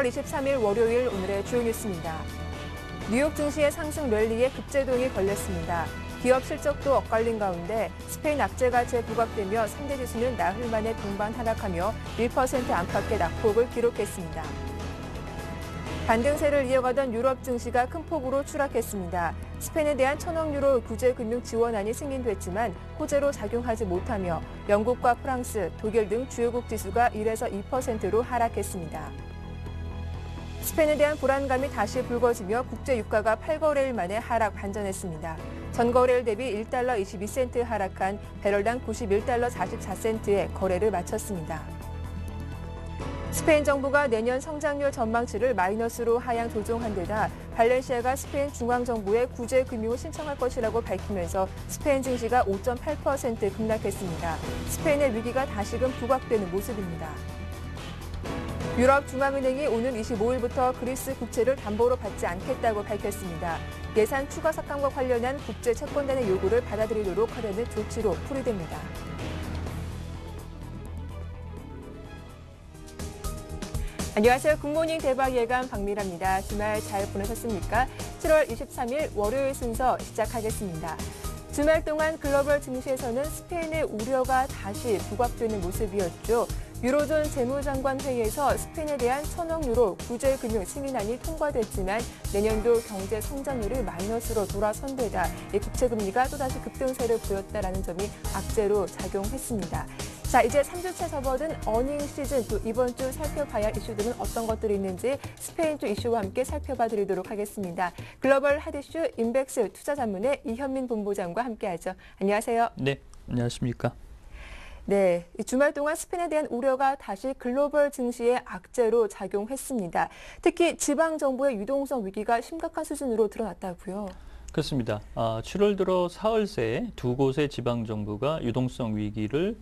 7월 23일 월요일 오늘의 주요 뉴스입니다. 뉴욕 증시의 상승 랠리에 급제동이 걸렸습니다. 기업 실적도 엇갈린 가운데 스페인 악재가 재부각되며 상대 지수는 나흘 만에 동반 하락하며 1% 안팎의 낙폭을 기록했습니다. 반등세를 이어가던 유럽 증시가 큰 폭으로 추락했습니다. 스페인에 대한 1,000억 유로 구제 금융 지원안이 승인됐지만 호재로 작용하지 못하며 영국과 프랑스, 독일 등 주요국 지수가 1에서 2%로 하락했습니다. 스페인에 대한 불안감이 다시 불거지며 국제 유가가 8거래일 만에 하락 반전했습니다. 전거래일 대비 1달러 22센트 하락한 배럴당 91달러 44센트에 거래를 마쳤습니다. 스페인 정부가 내년 성장률 전망치를 마이너스로 하향 조정한 데다 발렌시아가 스페인 중앙정부에 구제 금융을 신청할 것이라고 밝히면서 스페인 증시가 5.8% 급락했습니다. 스페인의 위기가 다시금 부각되는 모습입니다. 유럽 중앙은행이 오는 25일부터 그리스 국채를 담보로 받지 않겠다고 밝혔습니다. 예산 추가 삭감과 관련한 국제 채권단의 요구를 받아들이도록 하려는 조치로 풀이됩니다. 안녕하세요. 굿모닝 대박 예감 박미라입니다. 주말 잘 보내셨습니까? 7월 23일 월요일 순서 시작하겠습니다. 주말 동안 글로벌 증시에서는 스페인의 우려가 다시 부각되는 모습이었죠. 유로존 재무장관 회의에서 스페인에 대한 1,000억 유로 구제 금융 승인안이 통과됐지만 내년도 경제 성장률이 마이너스로 돌아선 데다 국채 금리가 또다시 급등세를 보였다라는 점이 악재로 작용했습니다. 자, 이제 3주째 접어든 어닝 시즌, 또 이번 주 살펴봐야 할 이슈들은 어떤 것들이 있는지 스페인 주 이슈와 함께 살펴봐 드리도록 하겠습니다. 글로벌 핫이슈 인백스 투자 전문의 이현민 본부장과 함께하죠. 안녕하세요. 네, 안녕하십니까. 네, 주말 동안 스페인에 대한 우려가 다시 글로벌 증시의 악재로 작용했습니다. 특히 지방정부의 유동성 위기가 심각한 수준으로 드러났다고요. 그렇습니다. 7월 들어 사흘 새 두 곳의 지방정부가 유동성 위기를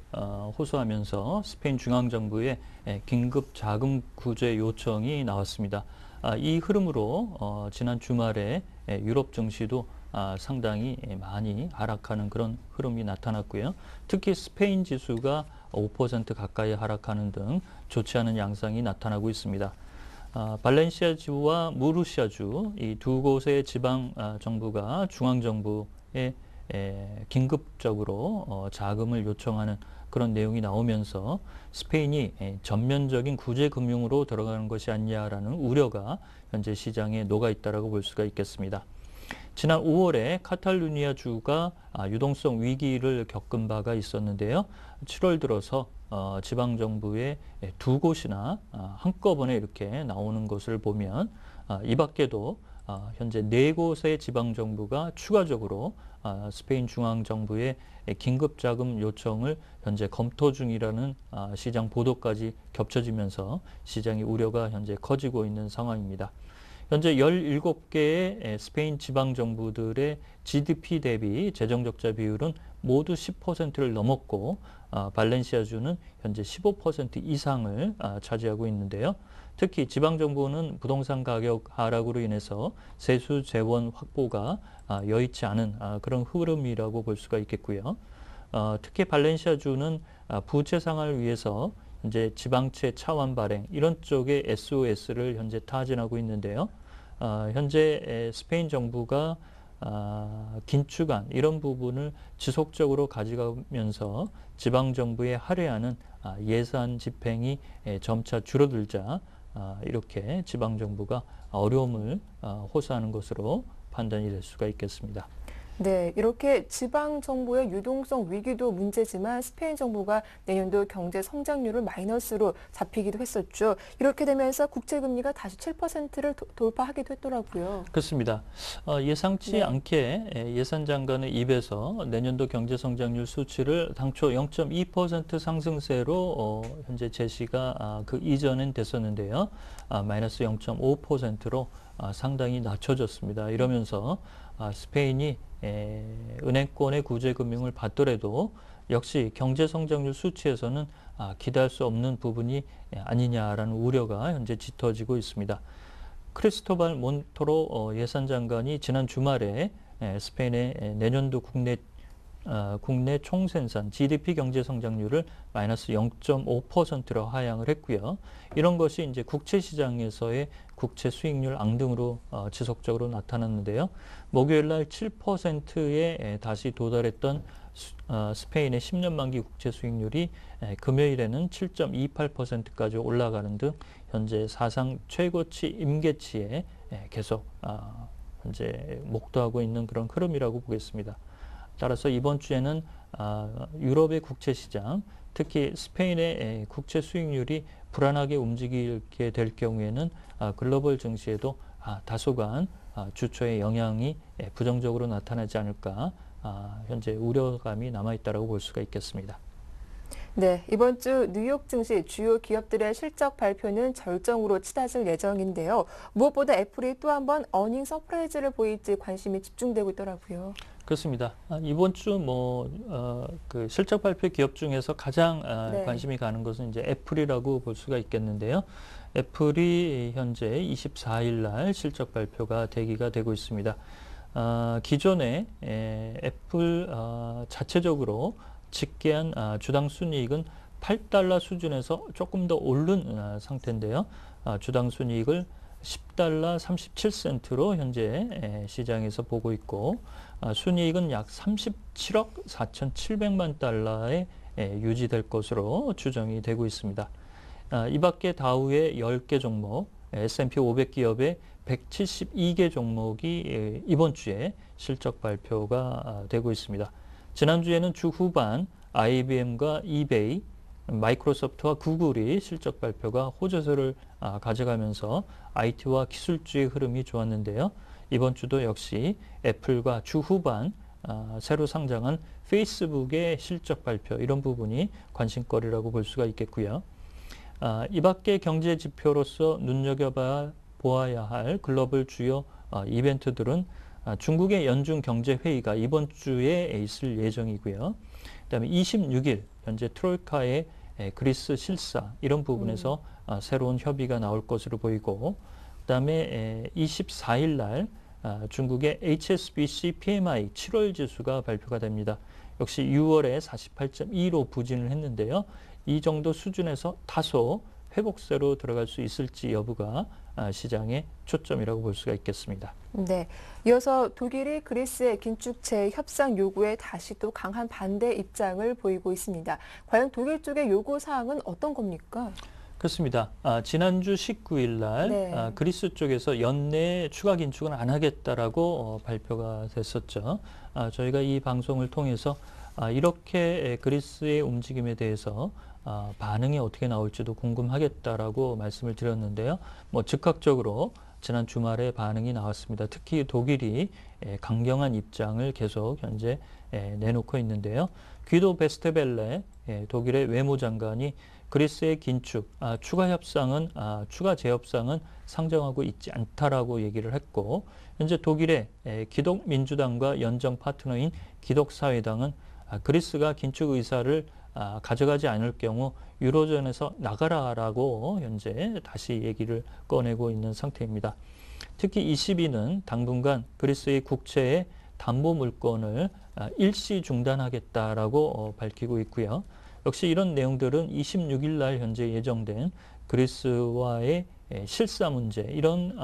호소하면서 스페인 중앙정부에 긴급 자금 구제 요청이 나왔습니다. 이 흐름으로 지난 주말에 유럽 증시도 상당히 많이 하락하는 그런 흐름이 나타났고요. 특히 스페인 지수가 5% 가까이 하락하는 등 좋지 않은 양상이 나타나고 있습니다. 발렌시아주와 무르시아주 이 두 곳의 지방 정부가 중앙 정부에 긴급적으로 자금을 요청하는 그런 내용이 나오면서 스페인이 전면적인 구제 금융으로 들어가는 것이 아니냐라는 우려가 현재 시장에 녹아 있다라고 볼 수가 있겠습니다. 지난 5월에 카탈루니아 주가 유동성 위기를 겪은 바가 있었는데요. 7월 들어서 지방정부의 두 곳이나 한꺼번에 이렇게 나오는 것을 보면 이 밖에도 현재 네 곳의 지방정부가 추가적으로 스페인 중앙정부의 긴급자금 요청을 현재 검토 중이라는 시장 보도까지 겹쳐지면서 시장의 우려가 현재 커지고 있는 상황입니다. 현재 17개의 스페인 지방정부들의 GDP 대비 재정적자 비율은 모두 10%를 넘었고 발렌시아주는 현재 15% 이상을 차지하고 있는데요. 특히 지방정부는 부동산 가격 하락으로 인해서 세수 재원 확보가 여의치 않은 그런 흐름이라고 볼 수가 있겠고요. 특히 발렌시아주는 부채 상환을 위해서 현재 지방채 차환 발행 이런 쪽에 SOS를 현재 타진하고 있는데요. 현재 스페인 정부가 긴축안 이런 부분을 지속적으로 가져가면서 지방 정부에 할애하는 예산 집행이 점차 줄어들자 이렇게 지방 정부가 어려움을 호소하는 것으로 판단이 될 수가 있겠습니다. 네, 이렇게 지방 정부의 유동성 위기도 문제지만 스페인 정부가 내년도 경제 성장률을 마이너스로 잡히기도 했었죠. 이렇게 되면서 국채 금리가 다시 7%를 돌파하기도 했더라고요. 그렇습니다. 예상치 않게 예산 장관의 입에서 내년도 경제 성장률 수치를 당초 0.2% 상승세로 현재 제시가 그 이전엔 됐었는데요. 마이너스 0.5%로 상당히 낮춰졌습니다. 이러면서 스페인이 은행권의 구제 금융을 받더라도 역시 경제 성장률 수치에서는 기대할 수 없는 부분이 아니냐라는 우려가 현재 짙어지고 있습니다. 크리스토발 몬토로 예산장관이 지난 주말에 스페인의 내년도 국내 국내 총생산 GDP 경제 성장률을 마이너스 0.5%로 하향을 했고요. 이런 것이 이제 국채 시장에서의 국채 수익률 앙등으로 지속적으로 나타났는데요. 목요일 날 7%에 다시 도달했던 스페인의 10년 만기 국채 수익률이 금요일에는 7.28%까지 올라가는 등 현재 사상 최고치 임계치에 계속 현재 목도하고 있는 그런 흐름이라고 보겠습니다. 따라서 이번 주에는 유럽의 국채 시장, 특히 스페인의 국채 수익률이 불안하게 움직이게 될 경우에는 글로벌 증시에도 다소간 주초의 영향이 부정적으로 나타나지 않을까 현재 우려감이 남아있다고 볼 수가 있겠습니다. 네, 이번 주 뉴욕 증시 주요 기업들의 실적 발표는 절정으로 치닫을 예정인데요. 무엇보다 애플이 또 한 번 어닝 서프라이즈를 보일지 관심이 집중되고 있더라고요. 그렇습니다. 이번 주 그 실적 발표 기업 중에서 가장 네. 관심이 가는 것은 이제 애플이라고 볼 수가 있겠는데요. 애플이 현재 24일 날 실적 발표가 대기가 되고 있습니다. 기존에 애플 자체적으로 집계한 주당 순이익은 $8 수준에서 조금 더 오른 상태인데요. 주당 순이익을 $10 37센트로 현재 시장에서 보고 있고 순이익은 약 37억 4,700만 달러에 유지될 것으로 추정이 되고 있습니다. 이 밖에 다우의 10개 종목, S&P 500 기업의 172개 종목이 이번 주에 실적 발표가 되고 있습니다. 지난주에는 주 후반 IBM과 이베이, 마이크로소프트와 구글이 실적 발표가 호재소를 가져가면서 IT와 기술주의 흐름이 좋았는데요. 이번 주도 역시 애플과 주 후반 새로 상장한 페이스북의 실적 발표 이런 부분이 관심거리라고 볼 수가 있겠고요. 이 밖에 경제 지표로서 눈여겨보아야 할 글로벌 주요 이벤트들은 중국의 연중 경제회의가 이번 주에 있을 예정이고요. 그다음에 26일 현재 트로이카의 그리스 실사 이런 부분에서 새로운 협의가 나올 것으로 보이고 그다음에 24일 날 중국의 HSBC PMI 7월 지수가 발표가 됩니다. 역시 6월에 48.2로 부진을 했는데요. 이 정도 수준에서 다소 회복세로 들어갈 수 있을지 여부가 시장의 초점이라고 볼 수가 있겠습니다. 네, 이어서 독일이 그리스의 긴축 협상 요구에 다시 또 강한 반대 입장을 보이고 있습니다. 과연 독일 쪽의 요구 사항은 어떤 겁니까? 그렇습니다. 지난주 19일 날 네. 그리스 쪽에서 연내 추가 긴축은 안 하겠다라고 발표가 됐었죠. 저희가 이 방송을 통해서 이렇게 그리스의 움직임에 대해서 반응이 어떻게 나올지도 궁금하겠다라고 말씀을 드렸는데요. 즉각적으로 지난 주말에 반응이 나왔습니다. 특히 독일이 강경한 입장을 계속 현재 내놓고 있는데요. 귀도 베스테벨레 독일의 외무장관이 그리스의 긴축, 추가 협상은 추가 재협상은 상정하고 있지 않다라고 얘기를 했고 현재 독일의 기독민주당과 연정 파트너인 기독사회당은 그리스가 긴축 의사를 가져가지 않을 경우 유로존에서 나가라라고 현재 다시 얘기를 꺼내고 있는 상태입니다. 특히 ECB는 당분간 그리스의 국채의 담보 물건을 일시 중단하겠다라고 밝히고 있고요. 역시 이런 내용들은 26일 날 현재 예정된 그리스와의 실사 문제 이런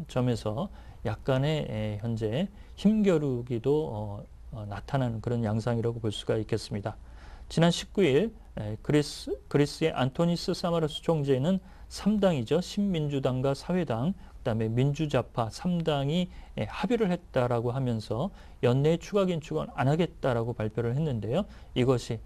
점에서 약간의 현재 힘겨루기도 나타나는 그런 양상이라고 볼 수가 있겠습니다. 지난 19일 그리스의 안토니스 사마로스 총재는 3당이죠. 신민주당과 사회당, 그다음에 민주좌파 3당이 합의를 했다라고 하면서 연내 추가 긴축은 안 하겠다라고 발표를 했는데요. 이것이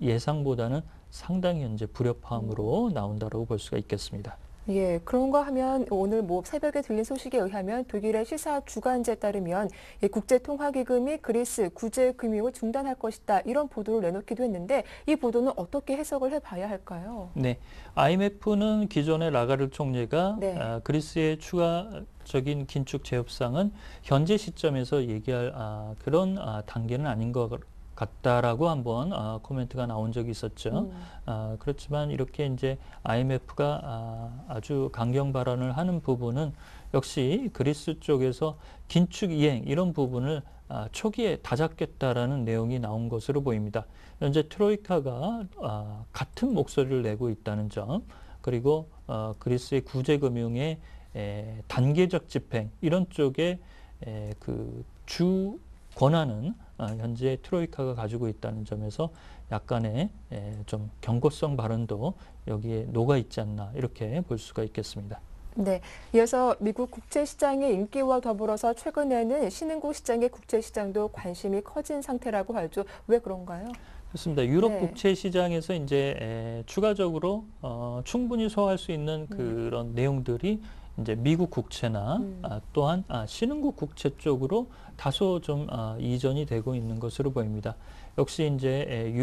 예상보다는 상당히 현재 불협화음으로 나온다라고 볼 수가 있겠습니다. 예, 그런가 하면 오늘 새벽에 들린 소식에 의하면 독일의 시사 주간지에 따르면 국제통화기금이 그리스 구제 금융을 중단할 것이다 이런 보도를 내놓기도 했는데 이 보도는 어떻게 해석을 해봐야 할까요? 네, IMF는 기존의 라가르 총리가 네. 그리스의 추가적인 긴축 재협상은 현재 시점에서 얘기할 그런 단계는 아닌 것 같다라고 한번 코멘트가 나온 적이 있었죠. 그렇지만 이렇게 이제 IMF가 아주 강경 발언을 하는 부분은 역시 그리스 쪽에서 긴축 이행 이런 부분을 초기에 다잡겠다라는 내용이 나온 것으로 보입니다. 현재 트로이카가 같은 목소리를 내고 있다는 점, 그리고 그리스의 구제금융의 단계적 집행 이런 쪽에 그 주 권한은 현재 트로이카가 가지고 있다는 점에서 약간의 좀 경고성 발언도 여기에 녹아 있지 않나 이렇게 볼 수가 있겠습니다. 네, 이어서 미국 국채시장의 인기와 더불어서 최근에는 신흥국 시장의 국채시장도 관심이 커진 상태라고 하죠. 왜 그런가요? 그렇습니다. 유럽 네. 국채 시장에서 이제 추가적으로 충분히 소화할 수 있는 그런 내용들이 이제 미국 국채나 또한 신흥국 국채 쪽으로 다소 좀 이전이 되고 있는 것으로 보입니다. 역시 이제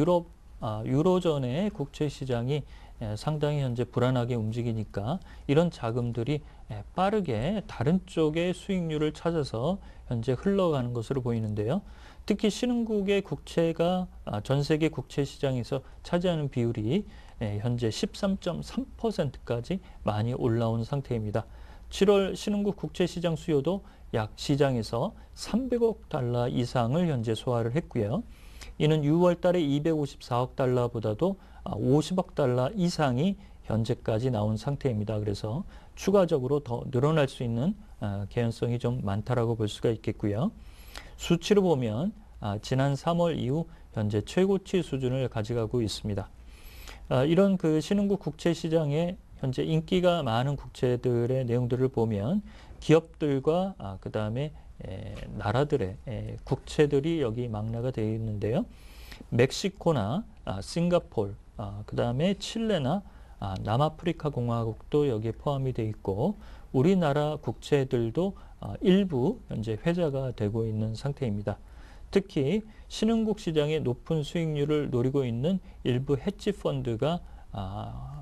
유로존의 국채 시장이 상당히 현재 불안하게 움직이니까 이런 자금들이 빠르게 다른 쪽의 수익률을 찾아서 현재 흘러가는 것으로 보이는데요. 특히 신흥국의 국채가 전 세계 국채 시장에서 차지하는 비율이 현재 13.3%까지 많이 올라온 상태입니다. 7월 신흥국 국채 시장 수요도 약 시장에서 300억 달러 이상을 현재 소화를 했고요. 이는 6월 달에 254억 달러보다도 50억 달러 이상이 현재까지 나온 상태입니다. 그래서 추가적으로 더 늘어날 수 있는 개연성이 좀 많다라고 볼 수가 있겠고요. 수치로 보면 지난 3월 이후 현재 최고치 수준을 가져가고 있습니다. 이런 그 신흥국 국채 시장에 현재 인기가 많은 국채들의 내용들을 보면 기업들과 그다음에 나라들의 국채들이 여기 망라가 되어 있는데요. 멕시코나 싱가포르, 그다음에 칠레나 남아프리카 공화국도 여기에 포함이 되어 있고 우리나라 국채들도 일부 현재 회자가 되고 있는 상태입니다. 특히 신흥국 시장의 높은 수익률을 노리고 있는 일부 헤지 펀드가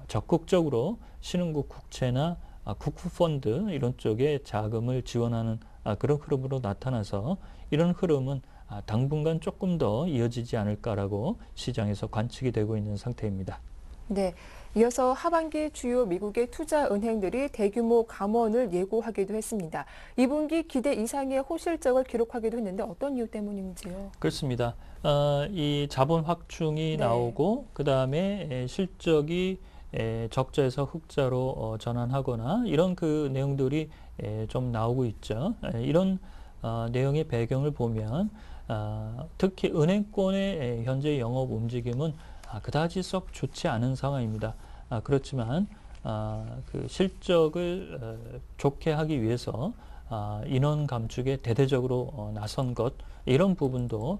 적극적으로 신흥국 국채나 국부펀드 이런 쪽에 자금을 지원하는 그런 흐름으로 나타나서 이런 흐름은 당분간 조금 더 이어지지 않을까라고 시장에서 관측이 되고 있는 상태입니다. 네, 이어서 하반기 주요 미국의 투자 은행들이 대규모 감원을 예고하기도 했습니다. 2분기 기대 이상의 호실적을 기록하기도 했는데 어떤 이유 때문인지요? 그렇습니다. 이 자본 확충이 네. 나오고 그다음에 실적이 적자에서 흑자로 전환하거나 이런 그 내용들이 좀 나오고 있죠. 이런 내용의 배경을 보면 특히 은행권의 현재 영업 움직임은 그다지 썩 좋지 않은 상황입니다. 그렇지만 그 실적을 좋게 하기 위해서 인원 감축에 대대적으로 나선 것 이런 부분도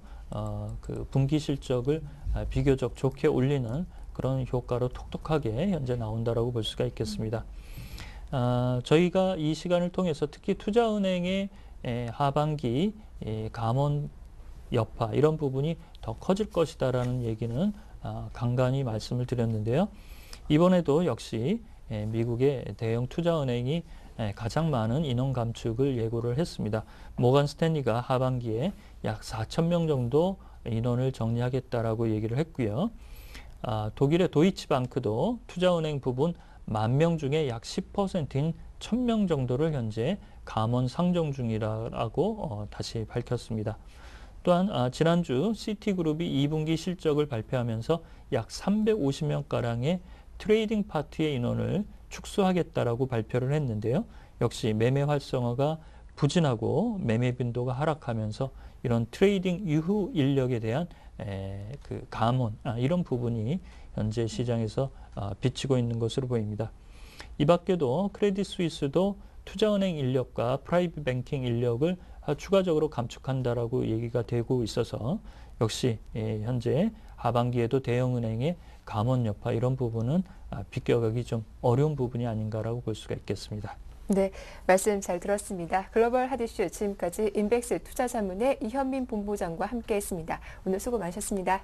그 분기 실적을 비교적 좋게 올리는 그런 효과로 톡톡하게 현재 나온다라고 볼 수가 있겠습니다. 저희가 이 시간을 통해서 특히 투자은행의 하반기 감원 여파 이런 부분이 더 커질 것이다라는 얘기는 간간히 말씀을 드렸는데요. 이번에도 역시 미국의 대형 투자은행이 가장 많은 인원 감축을 예고를 했습니다. 모건 스탠리가 하반기에 약 4,000명 정도 인원을 정리하겠다라고 얘기를 했고요. 독일의 도이치방크도 투자은행 부분 10,000명 중에 약 10%인 1,000명 정도를 현재 감원 상정 중이라고 다시 밝혔습니다. 또한 지난주 시티그룹이 2분기 실적을 발표하면서 약 350명가량의 트레이딩 파트의 인원을 축소하겠다라고 발표를 했는데요. 역시 매매 활성화가 부진하고 매매 빈도가 하락하면서 이런 트레이딩 이후 인력에 대한 그 감원 이런 부분이 현재 시장에서 비치고 있는 것으로 보입니다. 이 밖에도 크레딧 스위스도 투자은행 인력과 프라이빗 뱅킹 인력을 추가적으로 감축한다라고 얘기가 되고 있어서 역시 현재 하반기에도 대형은행의 감원 여파 이런 부분은 비껴가기 좀 어려운 부분이 아닌가라고 볼 수가 있겠습니다. 네, 말씀 잘 들었습니다. 글로벌 핫이슈 지금까지 인백스 투자자문의 이현민 본부장과 함께했습니다. 오늘 수고 많으셨습니다.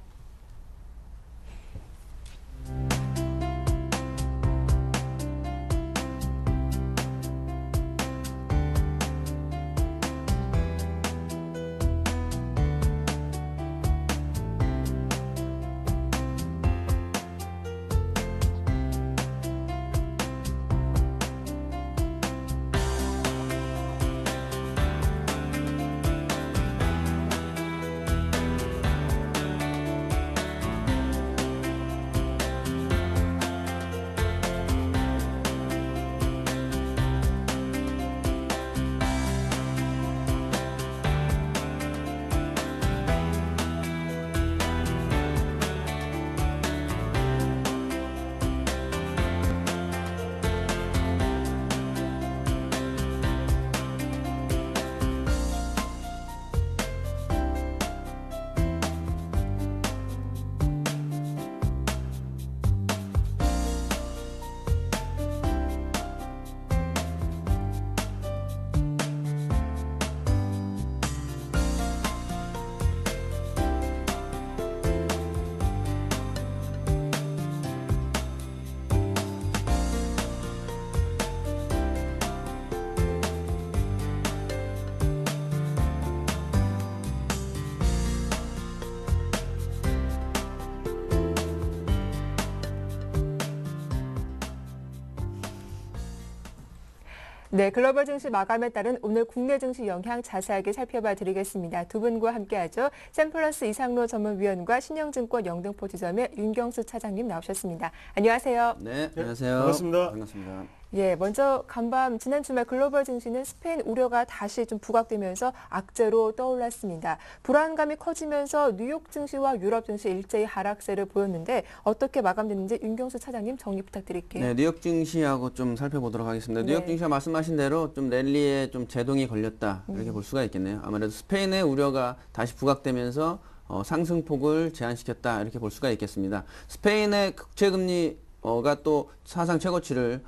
네, 글로벌 증시 마감에 따른 오늘 국내 증시 영향 자세하게 살펴봐 드리겠습니다. 두 분과 함께하죠. 샘플러스 이상로 전문위원과 신영증권 영등포 지점의 윤경수 차장님 나오셨습니다. 안녕하세요. 네, 안녕하세요. 반갑습니다. 반갑습니다. 예, 먼저 간밤 지난 주말 글로벌 증시는 스페인 우려가 다시 좀 부각되면서 악재로 떠올랐습니다. 불안감이 커지면서 뉴욕 증시와 유럽 증시 일제히 하락세를 보였는데 어떻게 마감됐는지 윤경수 차장님 정리 부탁드릴게요. 네, 뉴욕 증시하고 좀 살펴보도록 하겠습니다. 뉴욕 네. 증시가 말씀하신 대로 좀 랠리에 좀 제동이 걸렸다 이렇게 볼 수가 있겠네요. 아무래도 스페인의 우려가 다시 부각되면서 상승폭을 제한시켰다 이렇게 볼 수가 있겠습니다. 스페인의 국채금리가 또 사상 최고치를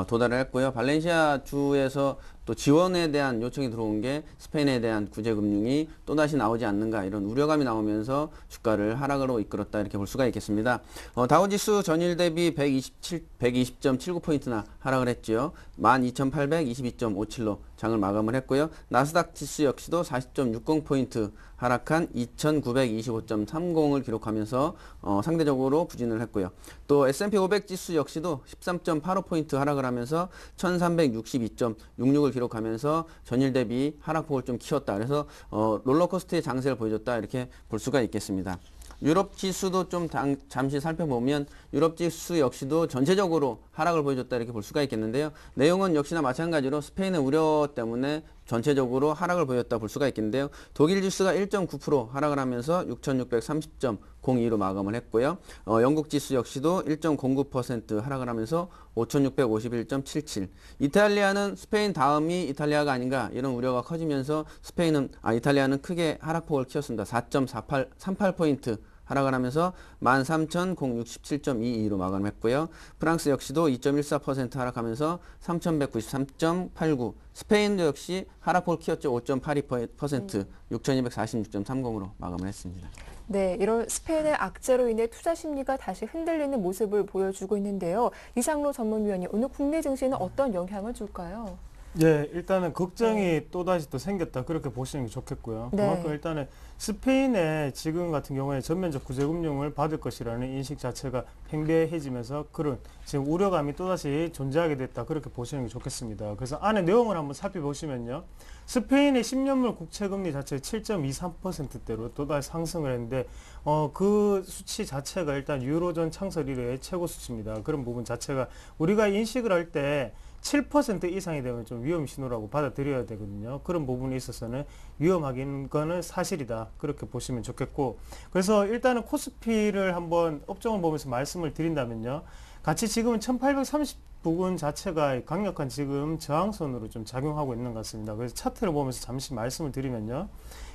도달을 했고요. 발렌시아 주에서 또 지원에 대한 요청이 들어온 게 스페인에 대한 구제금융이 또다시 나오지 않는가 이런 우려감이 나오면서 주가를 하락으로 이끌었다 이렇게 볼 수가 있겠습니다. 다우지수 전일 대비 120.79포인트나 하락을 했죠. 12,822.57로 장을 마감을 했고요. 나스닥 지수 역시도 40.60포인트 하락한 2,925.30을 기록하면서 상대적으로 부진을 했고요. 또 S&P 500 지수 역시도 13.85포인트 하락을 하면서 1,362.66을 기록하면서 전일 대비 하락폭을 좀 키웠다. 그래서 롤러코스터의 장세를 보여줬다 이렇게 볼 수가 있겠습니다. 유럽 지수도 좀 잠시 살펴보면 유럽 지수 역시도 전체적으로 하락을 보여줬다 이렇게 볼 수가 있겠는데요. 내용은 역시나 마찬가지로 스페인의 우려 때문에 전체적으로 하락을 보였다 볼 수가 있겠는데요. 독일 지수가 1.9% 하락을 하면서 6,630.02로 마감을 했고요. 영국 지수 역시도 1.09% 하락을 하면서 5,651.77. 이탈리아는 스페인 다음이 이탈리아가 아닌가 이런 우려가 커지면서 이탈리아는 크게 하락폭을 키웠습니다. 4.38포인트 하락을 하면서 13,067.22로 마감했고요. 프랑스 역시도 2.14% 하락하면서 3,193.89. 스페인도 역시 하락폭을 키웠죠. 5.82%, 6,246.30으로 마감을 했습니다. 네, 이런 스페인의 악재로 인해 투자 심리가 다시 흔들리는 모습을 보여주고 있는데요. 이상로 전문위원님, 오늘 국내 증시는 어떤 영향을 줄까요? 네, 일단은 걱정이 또다시 또 생겼다 그렇게 보시는 게 좋겠고요. 네. 그만큼 일단은 스페인에 지금 같은 경우에 전면적 구제금융을 받을 것이라는 인식 자체가 팽배해지면서 그런 지금 우려감이 또다시 존재하게 됐다 그렇게 보시는 게 좋겠습니다. 그래서 안에 내용을 한번 살펴보시면요. 스페인의 10년물 국채금리 자체 7.23%대로 또다시 상승을 했는데 그 수치 자체가 일단 유로존 창설 이래의 최고 수치입니다. 그런 부분 자체가 우리가 인식을 할 때 7% 이상이 되면 좀 위험 신호라고 받아들여야 되거든요. 그런 부분에 있어서는 위험하긴 거는 사실이다. 그렇게 보시면 좋겠고. 그래서 일단은 코스피를 한번 업종을 보면서 말씀을 드린다면요. 같이 지금은 1830 부근 자체가 강력한 지금 저항선으로 좀 작용하고 있는 것 같습니다. 그래서 차트를 보면서 잠시 말씀을 드리면요.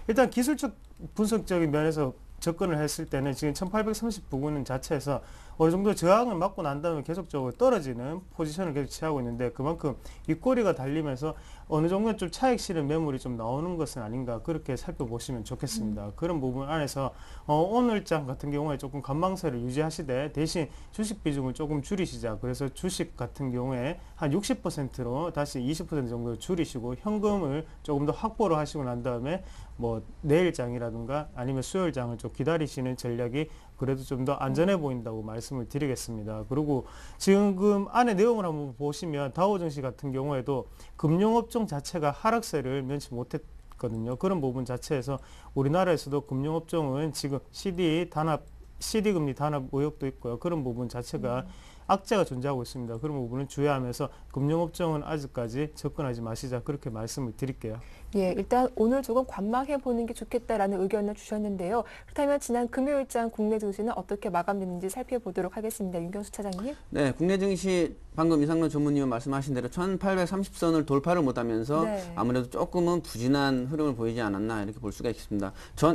일단 기술적 분석적인 면에서 접근을 했을 때는 지금 1830 부근 자체에서 어느 정도 저항을 맞고 난 다음에 계속적으로 떨어지는 포지션을 계속 취하고 있는데 그만큼 윗꼬리가 달리면서 어느 정도 좀 차익 실현 매물이 좀 나오는 것은 아닌가 그렇게 살펴보시면 좋겠습니다. 그런 부분 안에서 오늘장 같은 경우에 조금 관망세를 유지하시되 대신 주식 비중을 조금 줄이시자. 그래서 주식 같은 경우에 한 60%로 다시 20% 정도 줄이시고 현금을 조금 더 확보를 하시고 난 다음에 뭐 내일장이라든가 아니면 수요일장을 좀 기다리시는 전략이 그래도 좀 더 안전해 보인다고 말씀을 드리겠습니다. 그리고 지금 안에 내용을 한번 보시면 다우증시 같은 경우에도 금융업종 자체가 하락세를 면치 못했거든요. 그런 부분 자체에서 우리나라에서도 금융업종은 지금 CD 금리 단합 의혹도 있고요. 그런 부분 자체가 악재가 존재하고 있습니다. 그런 부분은 주의하면서 금융업종은 아직까지 접근하지 마시자 그렇게 말씀을 드릴게요. 예, 일단 오늘 조금 관망해 보는 게 좋겠다라는 의견을 주셨는데요. 그렇다면 지난 금요일장 국내 증시는 어떻게 마감됐는지 살펴보도록 하겠습니다. 윤경수 차장님. 네, 국내 증시 방금 이상로 전문위원 말씀하신 대로 1830선을 돌파를 못하면서 네. 아무래도 조금은 부진한 흐름을 보이지 않았나 이렇게 볼 수가 있습니다.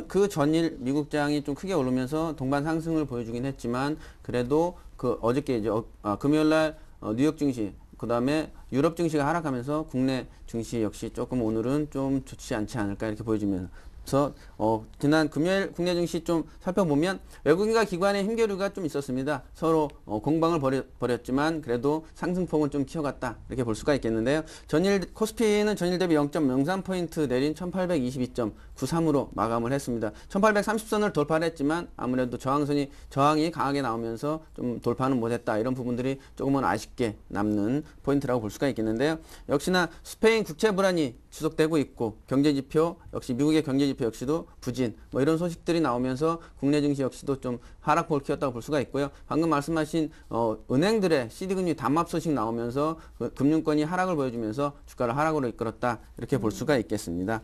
그 전일 미국장이 좀 크게 오르면서 동반 상승을 보여주긴 했지만 그래도 그 어저께 이제 금요일 날 뉴욕 증시 그다음에 유럽 증시가 하락하면서 국내 증시 역시 조금 오늘은 좀 좋지 않지 않을까 이렇게 보여지면 그래서 지난 금요일 국내 증시 좀 살펴보면 외국인과 기관의 힘겨루기가 좀 있었습니다. 서로 공방을 벌였지만 그래도 상승폭은 좀 키워갔다 이렇게 볼 수가 있겠는데요. 코스피는 전일 대비 0.03포인트 내린 1822.93으로 마감을 했습니다. 1830선을 돌파를 했지만 아무래도 저항이 강하게 나오면서 좀 돌파는 못했다. 이런 부분들이 조금은 아쉽게 남는 포인트라고 볼 수가 있겠는데요. 역시나 스페인 국채 불안이 지속되고 있고 경제지표 역시 미국의 경제지표 역시도 부진 뭐 이런 소식들이 나오면서 국내 증시 역시도 좀 하락폭을 키웠다고 볼 수가 있고요. 방금 말씀하신 은행들의 CD금리 담합 소식 나오면서 금융권이 하락을 보여주면서 주가를 하락으로 이끌었다 이렇게 볼 수가 있겠습니다.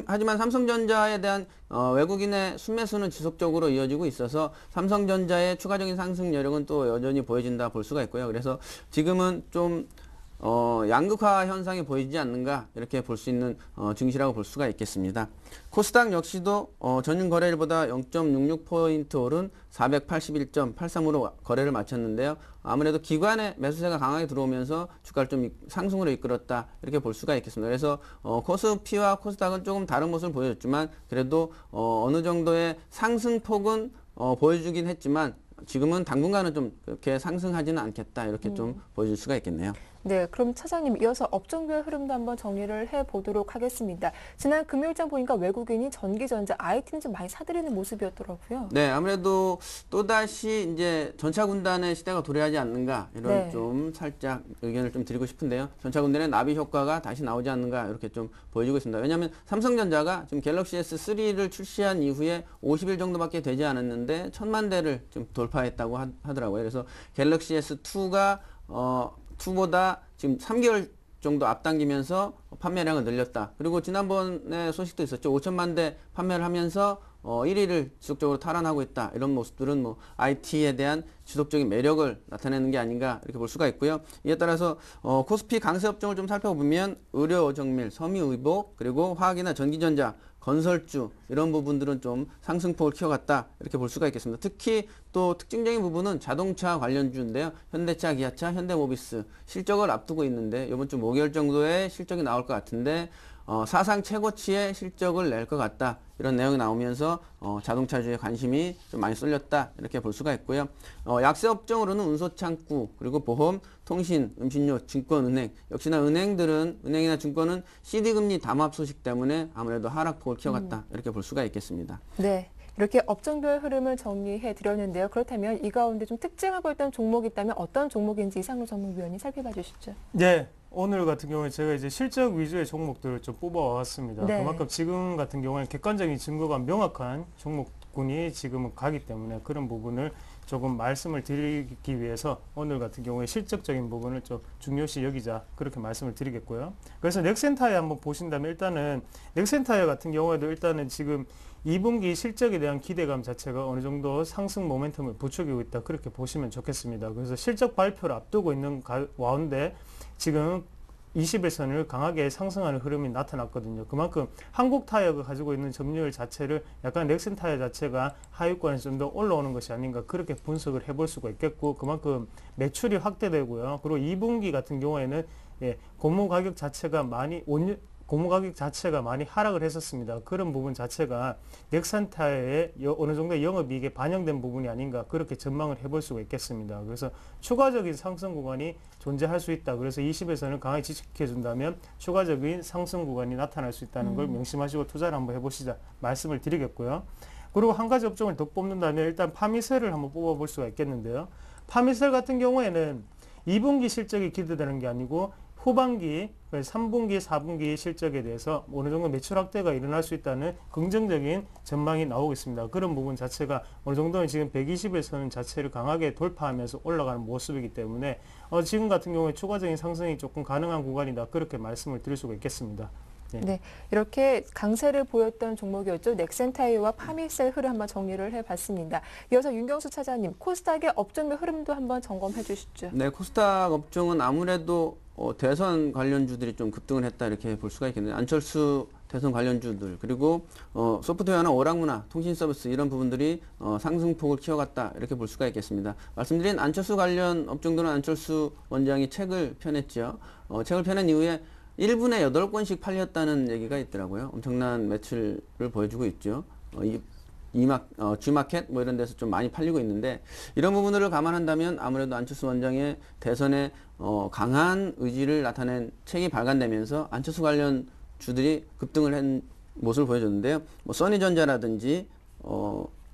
하지만 삼성전자에 대한 외국인의 순매수는 지속적으로 이어지고 있어서 삼성전자의 추가적인 상승 여력은 또 여전히 보여진다 볼 수가 있고요. 그래서 지금은 좀 양극화 현상이 보이지 않는가 이렇게 볼 수 있는 증시라고 볼 수가 있겠습니다. 코스닥 역시도 전일 거래일보다 0.66포인트 오른 481.83으로 거래를 마쳤는데요. 아무래도 기관의 매수세가 강하게 들어오면서 주가를 좀 상승으로 이끌었다 이렇게 볼 수가 있겠습니다. 그래서 코스피와 코스닥은 조금 다른 모습을 보여줬지만 그래도 어느 정도의 상승폭은 보여주긴 했지만 지금은 당분간은 좀 그렇게 상승하지는 않겠다 이렇게 좀 보여줄 수가 있겠네요. 네, 그럼 차장님 이어서 업종별 흐름도 한번 정리를 해보도록 하겠습니다. 지난 금요일장 보니까 외국인이 전기전자, IT는 좀 많이 사들이는 모습이었더라고요. 네, 아무래도 또다시 이제 전차군단의 시대가 도래하지 않는가 이런 좀 살짝 의견을 좀 드리고 싶은데요. 전차군단의 나비 효과가 다시 나오지 않는가 이렇게 좀 보여지고 있습니다. 왜냐하면 삼성전자가 지금 갤럭시 S3를 출시한 이후에 50일 정도밖에 되지 않았는데 1000만 대를 좀 돌파했다고 하더라고요. 그래서 갤럭시 S2가 2보다 지금 3개월 정도 앞당기면서 판매량을 늘렸다. 그리고 지난번에 소식도 있었죠. 5천만 대 판매를 하면서 1위를 지속적으로 탈환하고 있다. 이런 모습들은 뭐 IT에 대한 지속적인 매력을 나타내는 게 아닌가 이렇게 볼 수가 있고요. 이에 따라서 코스피 강세 업종을 좀 살펴보면 의료, 정밀, 섬유의복, 그리고 화학이나 전기전자, 건설주 이런 부분들은 좀 상승폭을 키워갔다 이렇게 볼 수가 있겠습니다. 특히 또 특징적인 부분은 자동차 관련주인데요. 현대차, 기아차, 현대모비스 실적을 앞두고 있는데 이번 주 목요일 정도에 실적이 나올 것 같은데 사상 최고치의 실적을 낼 것 같다 이런 내용이 나오면서 자동차주에 관심이 좀 많이 쏠렸다 이렇게 볼 수가 있고요. 약세 업종으로는 운소창구 그리고 보험, 통신, 음식료, 증권, 은행 역시나 은행이나 증권은 CD금리 담합 소식 때문에 아무래도 하락폭을 키워갔다 이렇게 볼 수가 있겠습니다. 네. 이렇게 업종별 흐름을 정리해 드렸는데요. 그렇다면 이 가운데 좀 특징하고 있던 종목이 있다면 어떤 종목인지 이상로 전문위원이 살펴봐 주시죠. 네. 오늘 같은 경우에 제가 이제 실적 위주의 종목들을 좀 뽑아왔습니다. 네. 그만큼 지금 같은 경우에는 객관적인 증거가 명확한 종목군이 지금은 가기 때문에 그런 부분을 조금 말씀을 드리기 위해서 오늘 같은 경우에 실적적인 부분을 좀 중요시 여기자 그렇게 말씀을 드리겠고요. 그래서 넥센타이어 한번 보신다면 일단은 넥센타이어 같은 경우에도 일단은 지금 2분기 실적에 대한 기대감 자체가 어느 정도 상승 모멘텀을 부추기고 있다 그렇게 보시면 좋겠습니다. 그래서 실적 발표를 앞두고 있는 가운데 지금 20일선을 강하게 상승하는 흐름이 나타났거든요. 그만큼 한국타이어가 가지고 있는 점유율 자체를 약간 넥센타이어 자체가 하위권에서 좀 더 올라오는 것이 아닌가 그렇게 분석을 해볼 수가 있겠고 그만큼 매출이 확대되고요. 그리고 2분기 같은 경우에는 고무 가격 자체가 많이 하락을 했었습니다. 그런 부분 자체가 넥센타이어의 어느 정도 영업이익에 반영된 부분이 아닌가 그렇게 전망을 해볼 수가 있겠습니다. 그래서 추가적인 상승 구간이 존재할 수 있다. 그래서 20에서는 강하게 지지해준다면 추가적인 상승 구간이 나타날 수 있다는 걸 명심하시고 투자를 한번 해보시자 말씀을 드리겠고요. 그리고 한 가지 업종을 더 뽑는다면 일단 파미셀을 한번 뽑아볼 수가 있겠는데요. 파미셀 같은 경우에는 2분기 실적이 기대되는 게 아니고 후반기, 3분기, 4분기 실적에 대해서 어느 정도 매출 확대가 일어날 수 있다는 긍정적인 전망이 나오고 있습니다. 그런 부분 자체가 어느 정도는 지금 120에서는 자체를 강하게 돌파하면서 올라가는 모습이기 때문에 지금 같은 경우에 추가적인 상승이 조금 가능한 구간이다. 그렇게 말씀을 드릴 수가 있겠습니다. 네, 이렇게 강세를 보였던 종목이었죠. 넥센타이어와 파미셀 흐름 한번 정리를 해봤습니다. 이어서 윤경수 차장님, 코스닥의 업종별 흐름도 한번 점검해 주시죠. 네, 코스닥 업종은 아무래도 대선 관련주들이 좀 급등을 했다 이렇게 볼 수가 있겠네요. 안철수 대선 관련주들 그리고 소프트웨어나 오락문화, 통신서비스 이런 부분들이 상승폭을 키워갔다 이렇게 볼 수가 있겠습니다. 말씀드린 안철수 관련 업종들은 안철수 원장이 책을 펴냈죠. 책을 펴낸 이후에 1분에 8건씩 팔렸다는 얘기가 있더라고요. 엄청난 매출을 보여주고 있죠. G마켓 뭐 이런 데서 좀 많이 팔리고 있는데, 이런 부분들을 감안한다면 아무래도 안철수 원장의 대선에 강한 의지를 나타낸 책이 발간되면서 안철수 관련 주들이 급등을 한 모습을 보여줬는데요. 뭐 써니전자라든지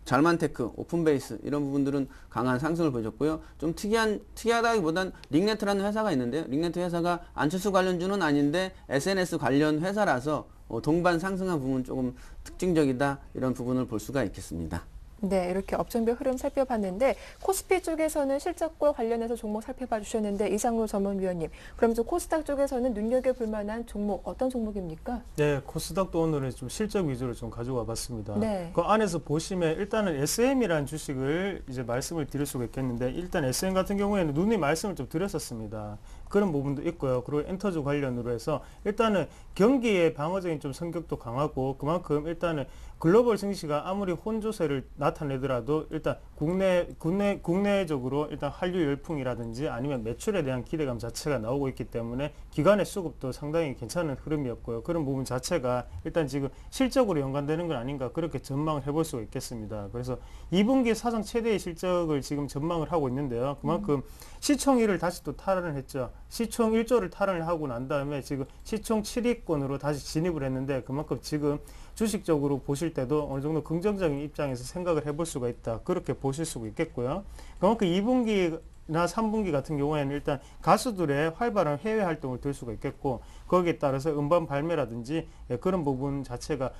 잘만테크, 오픈베이스 이런 부분들은 강한 상승을 보여줬고요. 좀 특이하다기보단 링네트라는 회사가 있는데요. 링네트 회사가 안철수 관련주는 아닌데 SNS 관련 회사라서 동반 상승한 부분 조금 특징적이다, 이런 부분을 볼 수가 있겠습니다. 네, 이렇게 업종별 흐름 살펴봤는데 코스피 쪽에서는 실적과 관련해서 종목 살펴봐 주셨는데 이상로 전문위원님, 그럼 저 코스닥 쪽에서는 눈여겨볼 만한 종목 어떤 종목입니까? 네, 코스닥도 오늘은 좀 실적 위주로 좀 가져와 봤습니다. 네. 그 안에서 보시면 일단은 SM이라는 주식을 이제 말씀을 드릴 수가 있겠는데, 일단 SM 같은 경우에는 누누이 말씀을 좀 드렸었습니다. 그런 부분도 있고요. 그리고 엔터주 관련으로 해서 일단은 경기의 방어적인 좀 성격도 강하고, 그만큼 일단은 글로벌 증시가 아무리 혼조세를 나타내더라도 일단 국내적으로 일단 한류 열풍이라든지 아니면 매출에 대한 기대감 자체가 나오고 있기 때문에 기관의 수급도 상당히 괜찮은 흐름이었고요. 그런 부분 자체가 일단 지금 실적으로 연관되는 건 아닌가, 그렇게 전망을 해볼 수가 있겠습니다. 그래서 2분기 사상 최대의 실적을 지금 전망을 하고 있는데요. 그만큼 시총 1을 다시 또 탈환을 했죠. 시총 1조를 탈환을 하고 난 다음에 지금 시총 7위권으로 다시 진입을 했는데, 그만큼 지금 주식적으로 보실 때도 어느 정도 긍정적인 입장에서 생각을 해볼 수가 있다, 그렇게 보실 수가 있겠고요. 그만큼 2분기나 3분기 같은 경우에는 일단 가수들의 활발한 해외 활동을 들 수가 있겠고, 거기에 따라서 음반 발매라든지 그런 부분 자체가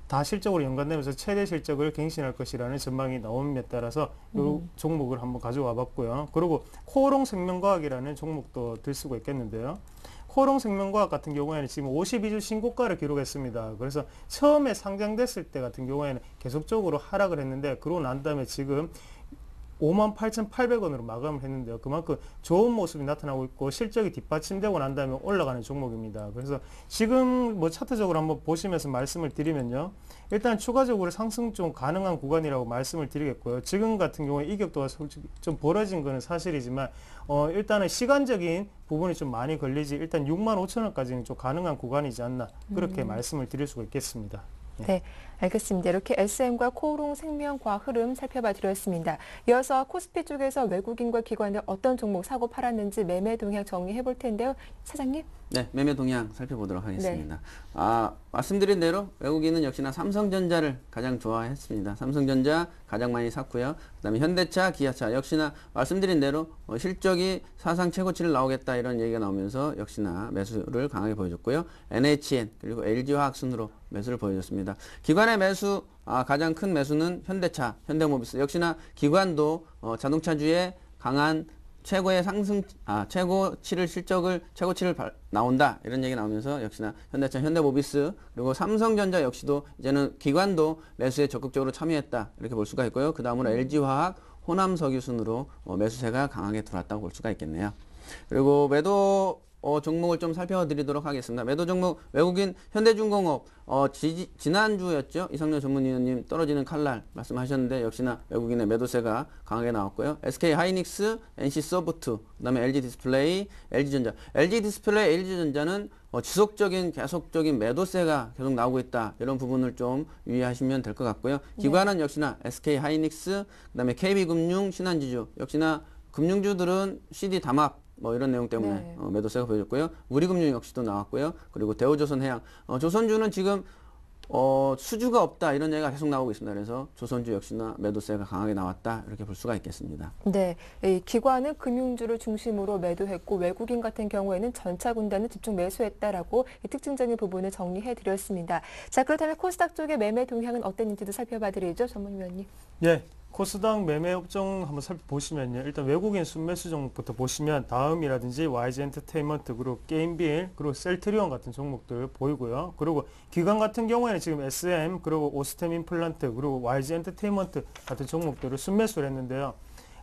다 실적으로 연관되면서 최대 실적을 갱신할 것이라는 전망이 나옴에 따라서 이 종목을 한번 가져와 봤고요. 그리고 코오롱 생명과학이라는 종목도 들 수가 있겠는데요. 코오롱 생명과학 같은 경우에는 지금 52주 신고가를 기록했습니다. 그래서 처음에 상장됐을 때 같은 경우에는 계속적으로 하락을 했는데, 그러고 난 다음에 지금 58,800원으로 마감을 했는데요. 그만큼 좋은 모습이 나타나고 있고 실적이 뒷받침되고 난 다음에 올라가는 종목입니다. 그래서 지금 뭐 차트적으로 한번 보시면서 말씀을 드리면요. 일단 추가적으로 상승 좀 가능한 구간이라고 말씀을 드리겠고요. 지금 같은 경우에 이격도가 솔직히 좀 벌어진 거는 사실이지만 일단은 시간적인 부분이 좀 많이 걸리지, 일단 65,000원까지는 좀 가능한 구간이지 않나, 그렇게 말씀을 드릴 수가 있겠습니다. 네, 알겠습니다. 이렇게 SM과 코오롱 생명과학 흐름 살펴봐 드렸습니다. 이어서 코스피 쪽에서 외국인과 기관들 어떤 종목 사고 팔았는지 매매 동향 정리해 볼 텐데요. 사장님? 네, 매매 동향 살펴보도록 하겠습니다. 말씀드린 대로 외국인은 역시나 삼성전자를 가장 좋아했습니다. 삼성전자 가장 많이 샀고요. 그다음에 현대차, 기아차 역시나 말씀드린 대로 실적이 사상 최고치를 나오겠다, 이런 얘기가 나오면서 역시나 매수를 강하게 보여줬고요. NHN 그리고 LG화학 순으로 매수를 보여줬습니다. 기관의 매수, 가장 큰 매수는 현대차, 현대모비스 역시나 기관도 자동차주의 강한 최고의 최고치를 나온다, 이런 얘기 나오면서 역시나 현대차, 현대모비스 그리고 삼성전자 역시도 이제는 기관도 매수에 적극적으로 참여했다, 이렇게 볼 수가 있고요. 그 다음으로 LG화학, 호남석유 순으로 매수세가 강하게 들어왔다고 볼 수가 있겠네요. 그리고 매도 종목을 좀 살펴드리도록 하겠습니다. 매도 종목 외국인 현대중공업 지난주였죠. 이상렬 전문위원님 떨어지는 칼날 말씀하셨는데 역시나 외국인의 매도세가 강하게 나왔고요. SK하이닉스, NC소프트, 그다음에 LG디스플레이, LG전자. LG디스플레이, LG전자는 지속적인 계속적인 매도세가 계속 나오고 있다, 이런 부분을 좀 유의하시면 될 것 같고요. 기관은 역시나 SK하이닉스, 그다음에 KB금융, 신한지주 역시나 금융주들은 CD 담합 이런 내용 때문에 매도세가 보여줬고요. 우리금융 역시도 나왔고요. 그리고 대우조선해양, 조선주는 지금 수주가 없다, 이런 얘기가 계속 나오고 있습니다. 그래서 조선주 역시나 매도세가 강하게 나왔다, 이렇게 볼 수가 있겠습니다. 네, 이 기관은 금융주를 중심으로 매도했고 외국인 같은 경우에는 전차군단을 집중 매수했다라고 이 특징적인 부분을 정리해 드렸습니다. 자, 그렇다면 코스닥 쪽의 매매 동향은 어땠는지도 살펴봐 드리죠, 전문위원님. 네. 코스닥 매매 업종 한번 살펴보시면요. 일단 외국인 순매수 종목부터 보시면 다음이라든지 YG 엔터테인먼트, 그리고 게임빌, 그리고 셀트리온 같은 종목들 보이고요. 그리고 기관 같은 경우에는 지금 SM, 그리고 오스템 임플란트, 그리고 YG 엔터테인먼트 같은 종목들을 순매수를 했는데요.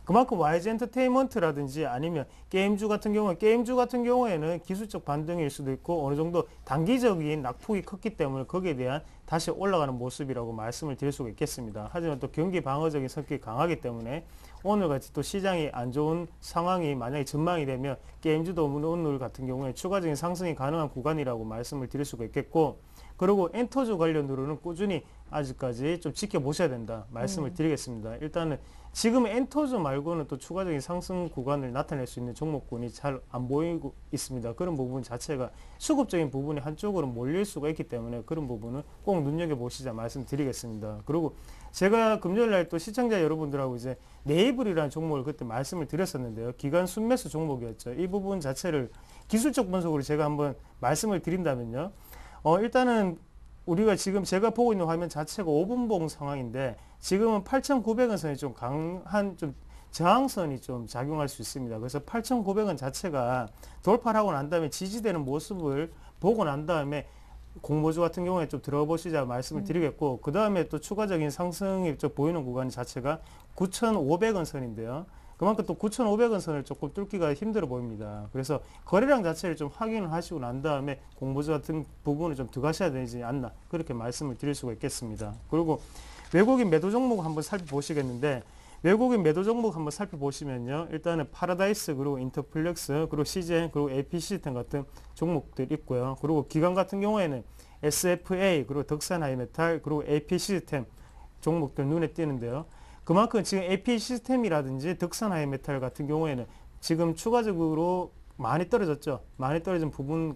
그만큼 YG 엔터테인먼트라든지 아니면 게임주 같은 경우에는 기술적 반등일 수도 있고 어느 정도 단기적인 낙폭이 컸기 때문에 거기에 대한 다시 올라가는 모습이라고 말씀을 드릴 수가 있겠습니다. 하지만 또 경기 방어적인 성격이 강하기 때문에 오늘같이 또 시장이 안 좋은 상황이 만약에 전망이 되면 게임주도 오늘 같은 경우에 추가적인 상승이 가능한 구간이라고 말씀을 드릴 수가 있겠고, 그리고 엔터주 관련으로는 꾸준히 아직까지 좀 지켜보셔야 된다 말씀을 드리겠습니다. 일단은 지금 엔터주 말고는 또 추가적인 상승 구간을 나타낼 수 있는 종목군이 잘 안 보이고 있습니다. 그런 부분 자체가 수급적인 부분이 한쪽으로 몰릴 수가 있기 때문에 그런 부분은 꼭 눈여겨보시자 말씀드리겠습니다. 그리고 제가 금요일날 또 시청자 여러분들하고 이제 네이블이라는 종목을 그때 말씀을 드렸었는데요. 기간 순매수 종목이었죠. 이 부분 자체를 기술적 분석으로 제가 한번 말씀을 드린다면요. 일단은 우리가 지금 제가 보고 있는 화면 자체가 5분봉 상황인데 지금은 8,900원 선이 좀 강한 좀 저항선이 좀 작용할 수 있습니다. 그래서 8,900원 자체가 돌파를 하고 난 다음에 지지되는 모습을 보고 난 다음에 공모주 같은 경우에 좀 들어보시자 말씀을 드리겠고, 그 다음에 또 추가적인 상승이 좀 보이는 구간 자체가 9,500원 선인데요. 그만큼 또 9,500원 선을 조금 뚫기가 힘들어 보입니다. 그래서 거래량 자체를 좀 확인을 하시고 난 다음에 공모주 같은 부분을 좀 들어가셔야 되지 않나, 그렇게 말씀을 드릴 수가 있겠습니다. 그리고 외국인 매도 종목 한번 살펴보시겠는데, 외국인 매도 종목 한번 살펴보시면요. 일단은 파라다이스, 그리고 인터플렉스, 그리고 CGN, 그리고 AP 시스템 같은 종목들 있고요. 그리고 기관 같은 경우에는 SFA, 그리고 덕산 하이메탈, 그리고 AP 시스템 종목들 눈에 띄는데요. 그만큼 지금 AP 시스템이라든지 덕산 하이메탈 같은 경우에는 지금 추가적으로 많이 떨어졌죠. 많이 떨어진 부분이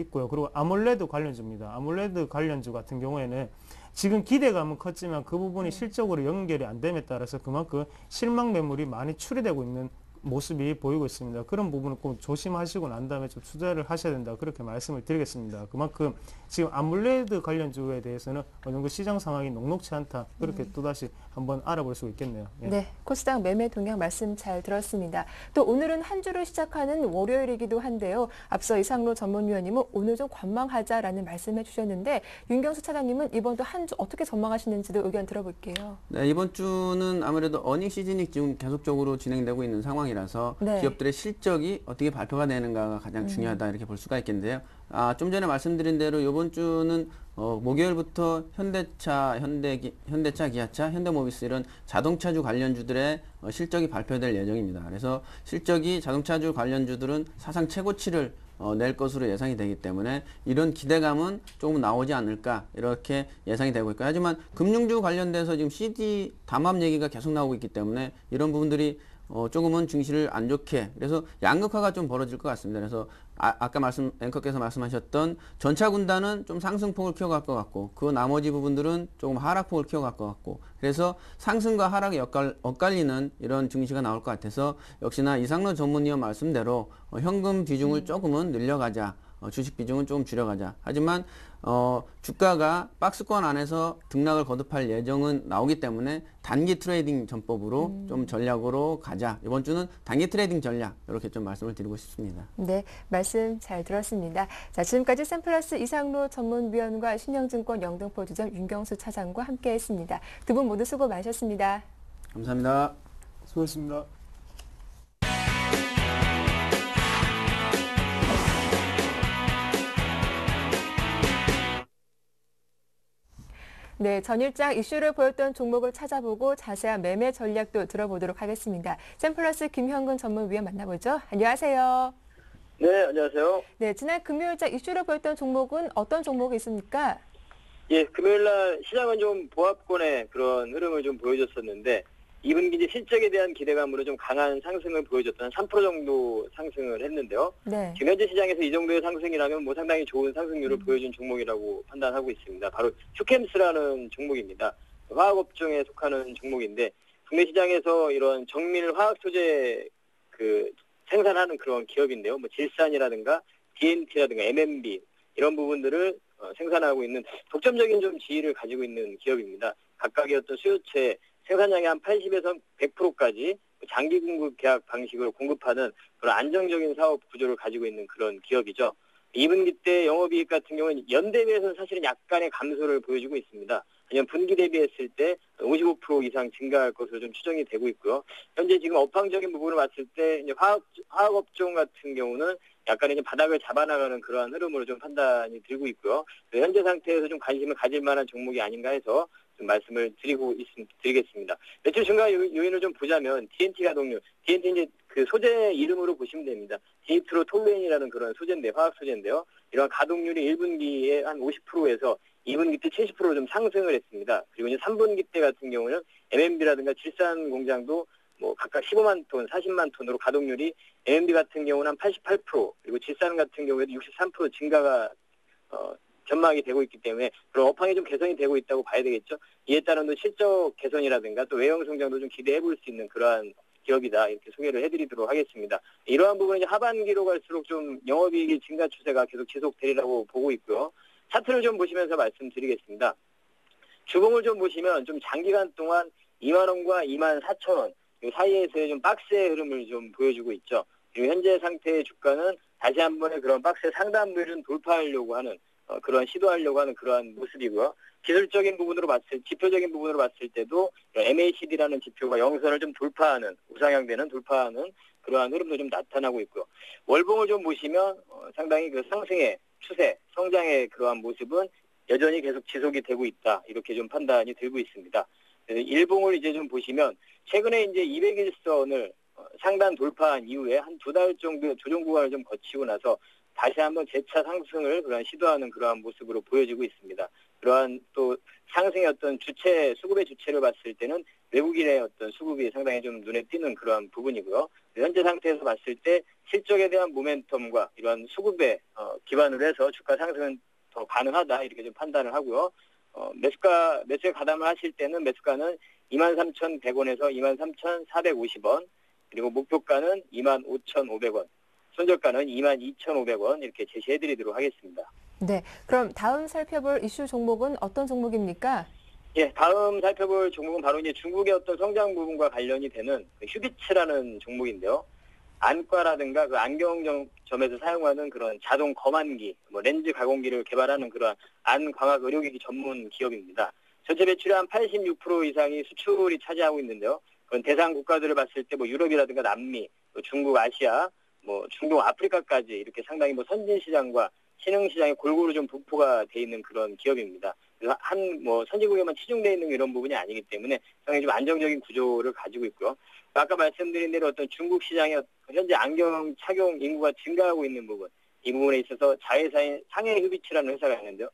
있고요. 그리고 아몰레드 관련주입니다. 아몰레드 관련주 같은 경우에는 지금 기대감은 컸지만 그 부분이 실적으로 연결이 안 됨에 따라서 그만큼 실망 매물이 많이 출회되고 있는 모습이 보이고 있습니다. 그런 부분은 꼭 조심하시고 난 다음에 좀 투자를 하셔야 된다, 그렇게 말씀을 드리겠습니다. 그만큼 지금 아몰레드 관련주에 대해서는 어느 정도 시장 상황이 녹록치 않다, 그렇게 또다시 한번 알아볼 수 있겠네요. 예. 네, 코스닥 매매 동향 말씀 잘 들었습니다. 또 오늘은 한 주를 시작하는 월요일이기도 한데요. 앞서 이상로 전문위원님은 오늘 좀 관망하자라는 말씀해 주셨는데, 윤경수 차장님은 이번 또 한 주 어떻게 전망하시는지도 의견 들어볼게요. 네, 이번 주는 아무래도 어닝 시즌이 지금 계속적으로 진행되고 있는 상황이라서 네. 기업들의 실적이 어떻게 발표가 되는가가 가장 중요하다, 이렇게 볼 수가 있겠는데요. 좀 전에 말씀드린 대로 이번 주는 목요일부터 현대차, 기아차, 현대모비스 이런 자동차주 관련주들의 실적이 발표될 예정입니다. 그래서 실적이 자동차주 관련주들은 사상 최고치를 낼 것으로 예상이 되기 때문에 이런 기대감은 조금 나오지 않을까, 이렇게 예상이 되고 있고요. 하지만 금융주 관련돼서 지금 CD 담합 얘기가 계속 나오고 있기 때문에 이런 부분들이 조금은 증시를 안 좋게, 그래서 양극화가 좀 벌어질 것 같습니다. 그래서 아까 앵커께서 말씀하셨던 전차 군단은 좀 상승폭을 키워갈 것 같고, 그 나머지 부분들은 조금 하락폭을 키워갈 것 같고, 그래서 상승과 하락이 엇갈리는 이런 증시가 나올 것 같아서 역시나 이상로 전문위원 말씀대로 현금 비중을 조금은 늘려가자, 주식 비중은 조금 줄여가자. 하지만 주가가 박스권 안에서 등락을 거듭할 예정은 나오기 때문에 단기 트레이딩 전법으로 좀 전략으로 가자. 이번 주는 단기 트레이딩 전략, 이렇게 좀 말씀을 드리고 싶습니다. 네, 말씀 잘 들었습니다. 자, 지금까지 샘플러스 이상로 전문위원과 신영증권 영등포 주점 윤경수 차장과 함께했습니다. 두 분 모두 수고 많으셨습니다. 감사합니다. 수고했습니다. 네, 전일장 이슈를 보였던 종목을 찾아보고 자세한 매매 전략도 들어보도록 하겠습니다. 샘플러스 김형근 전문위원 만나보죠. 안녕하세요. 네, 안녕하세요. 네, 지난 금요일장 이슈를 보였던 종목은 어떤 종목이 있습니까? 예, 금요일날 시장은 좀 보합권의 그런 흐름을 좀 보여줬었는데, 2분기 이제 실적에 대한 기대감으로 좀 강한 상승을 보여줬던 3% 정도 상승을 했는데요. 네. 지금 현재 시장에서 이 정도의 상승이라면 뭐 상당히 좋은 상승률을 보여준 종목이라고 판단하고 있습니다. 바로 휴캠스라는 종목입니다. 화학업종에 속하는 종목인데, 국내 시장에서 이런 정밀 화학 소재 생산하는 그런 기업인데요. 뭐 질산이라든가 DNT라든가 MMB 이런 부분들을 생산하고 있는 독점적인 좀 지위를 가지고 있는 기업입니다. 각각의 어떤 수요체 생산량의 한 80에서 100%까지 장기 공급 계약 방식으로 공급하는 그런 안정적인 사업 구조를 가지고 있는 그런 기업이죠. 2분기 때 영업이익 같은 경우는 연대 비해서는 사실은 약간의 감소를 보여주고 있습니다. 아니면 분기 대비했을 때 55% 이상 증가할 것으로 좀 추정이 되고 있고요. 현재 지금 업황적인 부분을 봤을 때 이제 화학업종 같은 경우는 약간 이제 바닥을 잡아나가는 그러한 흐름으로 좀 판단이 들고 있고요. 현재 상태에서 좀 관심을 가질 만한 종목이 아닌가 해서 좀 말씀을 드리겠습니다. 매출 증가 요인을 좀 보자면 TNT 가동률, TNT 이제 그 소재 이름으로 보시면 됩니다. 디니트로톨루엔이라는 그런 소재인데 화학 소재인데요. 이러한 가동률이 1분기에 한 50%에서 2분기 때 70% 좀 상승을 했습니다. 그리고 이제 3분기 때 같은 경우는 MMB라든가 질산 공장도 뭐 각각 15만 톤, 40만 톤으로 가동률이 MMB 같은 경우는 한 88%, 그리고 질산 같은 경우에도 63% 증가가 전망이 되고 있기 때문에 그런 업황이 좀 개선이 되고 있다고 봐야 되겠죠. 이에 따른 또 실적 개선이라든가 또 외형 성장도 좀 기대해 볼 수 있는 그러한 기업이다, 이렇게 소개를 해드리도록 하겠습니다. 이러한 부분은 이제 하반기로 갈수록 좀 영업이익의 증가 추세가 계속 지속되리라고 보고 있고요. 차트를 좀 보시면서 말씀드리겠습니다. 주봉을 좀 보시면 좀 장기간 동안 2만 원과 2만 4천 원 이 사이에서의 좀 박스의 흐름을 좀 보여주고 있죠. 그리고 현재 상태의 주가는 다시 한번의 그런 박스의 상단부를 좀 돌파하려고 하는 그런 시도하려고 하는 그러한 모습이고요. 기술적인 부분으로 지표적인 부분으로 봤을 때도 MACD라는 지표가 영선을 좀 돌파하는, 우상향되는 돌파하는 그러한 흐름도 좀 나타나고 있고요. 월봉을 좀 보시면 상당히 그 상승의 추세, 성장의 그러한 모습은 여전히 계속 지속이 되고 있다, 이렇게 좀 판단이 들고 있습니다. 일봉을 이제 좀 보시면 최근에 이제 200일선을 상단 돌파한 이후에 한 2달 정도 조정 구간을 좀 거치고 나서 다시 한번 재차 상승을 그런 시도하는 그러한 모습으로 보여지고 있습니다. 그러한 또 상승의 어떤 주체, 수급의 주체를 봤을 때는 외국인의 어떤 수급이 상당히 좀 눈에 띄는 그러한 부분이고요. 현재 상태에서 봤을 때 실적에 대한 모멘텀과 이러한 수급에 기반으로 해서 주가 상승은 더 가능하다, 이렇게 좀 판단을 하고요. 매수에 가담을 하실 때는 매수가는 23,100원에서 23,450원, 그리고 목표가는 25,500원, 손절가는 22,500원 이렇게 제시해드리도록 하겠습니다. 네, 그럼 다음 살펴볼 이슈 종목은 어떤 종목입니까? 예, 다음 살펴볼 종목은 바로 이제 중국의 어떤 성장 부분과 관련이 되는 휴비츠라는 종목인데요. 안과라든가 그 안경점에서 사용하는 그런 자동 검안기, 렌즈 가공기를 개발하는 그런 안광학 의료기기 전문 기업입니다. 전체 매출의 한 86% 이상이 수출이 차지하고 있는데요. 그런 대상 국가들을 봤을 때 유럽이라든가 남미, 중국, 아시아, 중동, 아프리카까지 이렇게 상당히 선진 시장과 신흥 시장에 골고루 좀 분포가 돼 있는 그런 기업입니다. 그래서 선진국에만 치중되어 있는 이런 부분이 아니기 때문에 상당히 좀 안정적인 구조를 가지고 있고요. 아까 말씀드린 대로 어떤 중국 시장의 현재 안경 착용 인구가 증가하고 있는 부분, 이 부분에 있어서 자회사인 상해휴비츠라는 회사가 있는데요.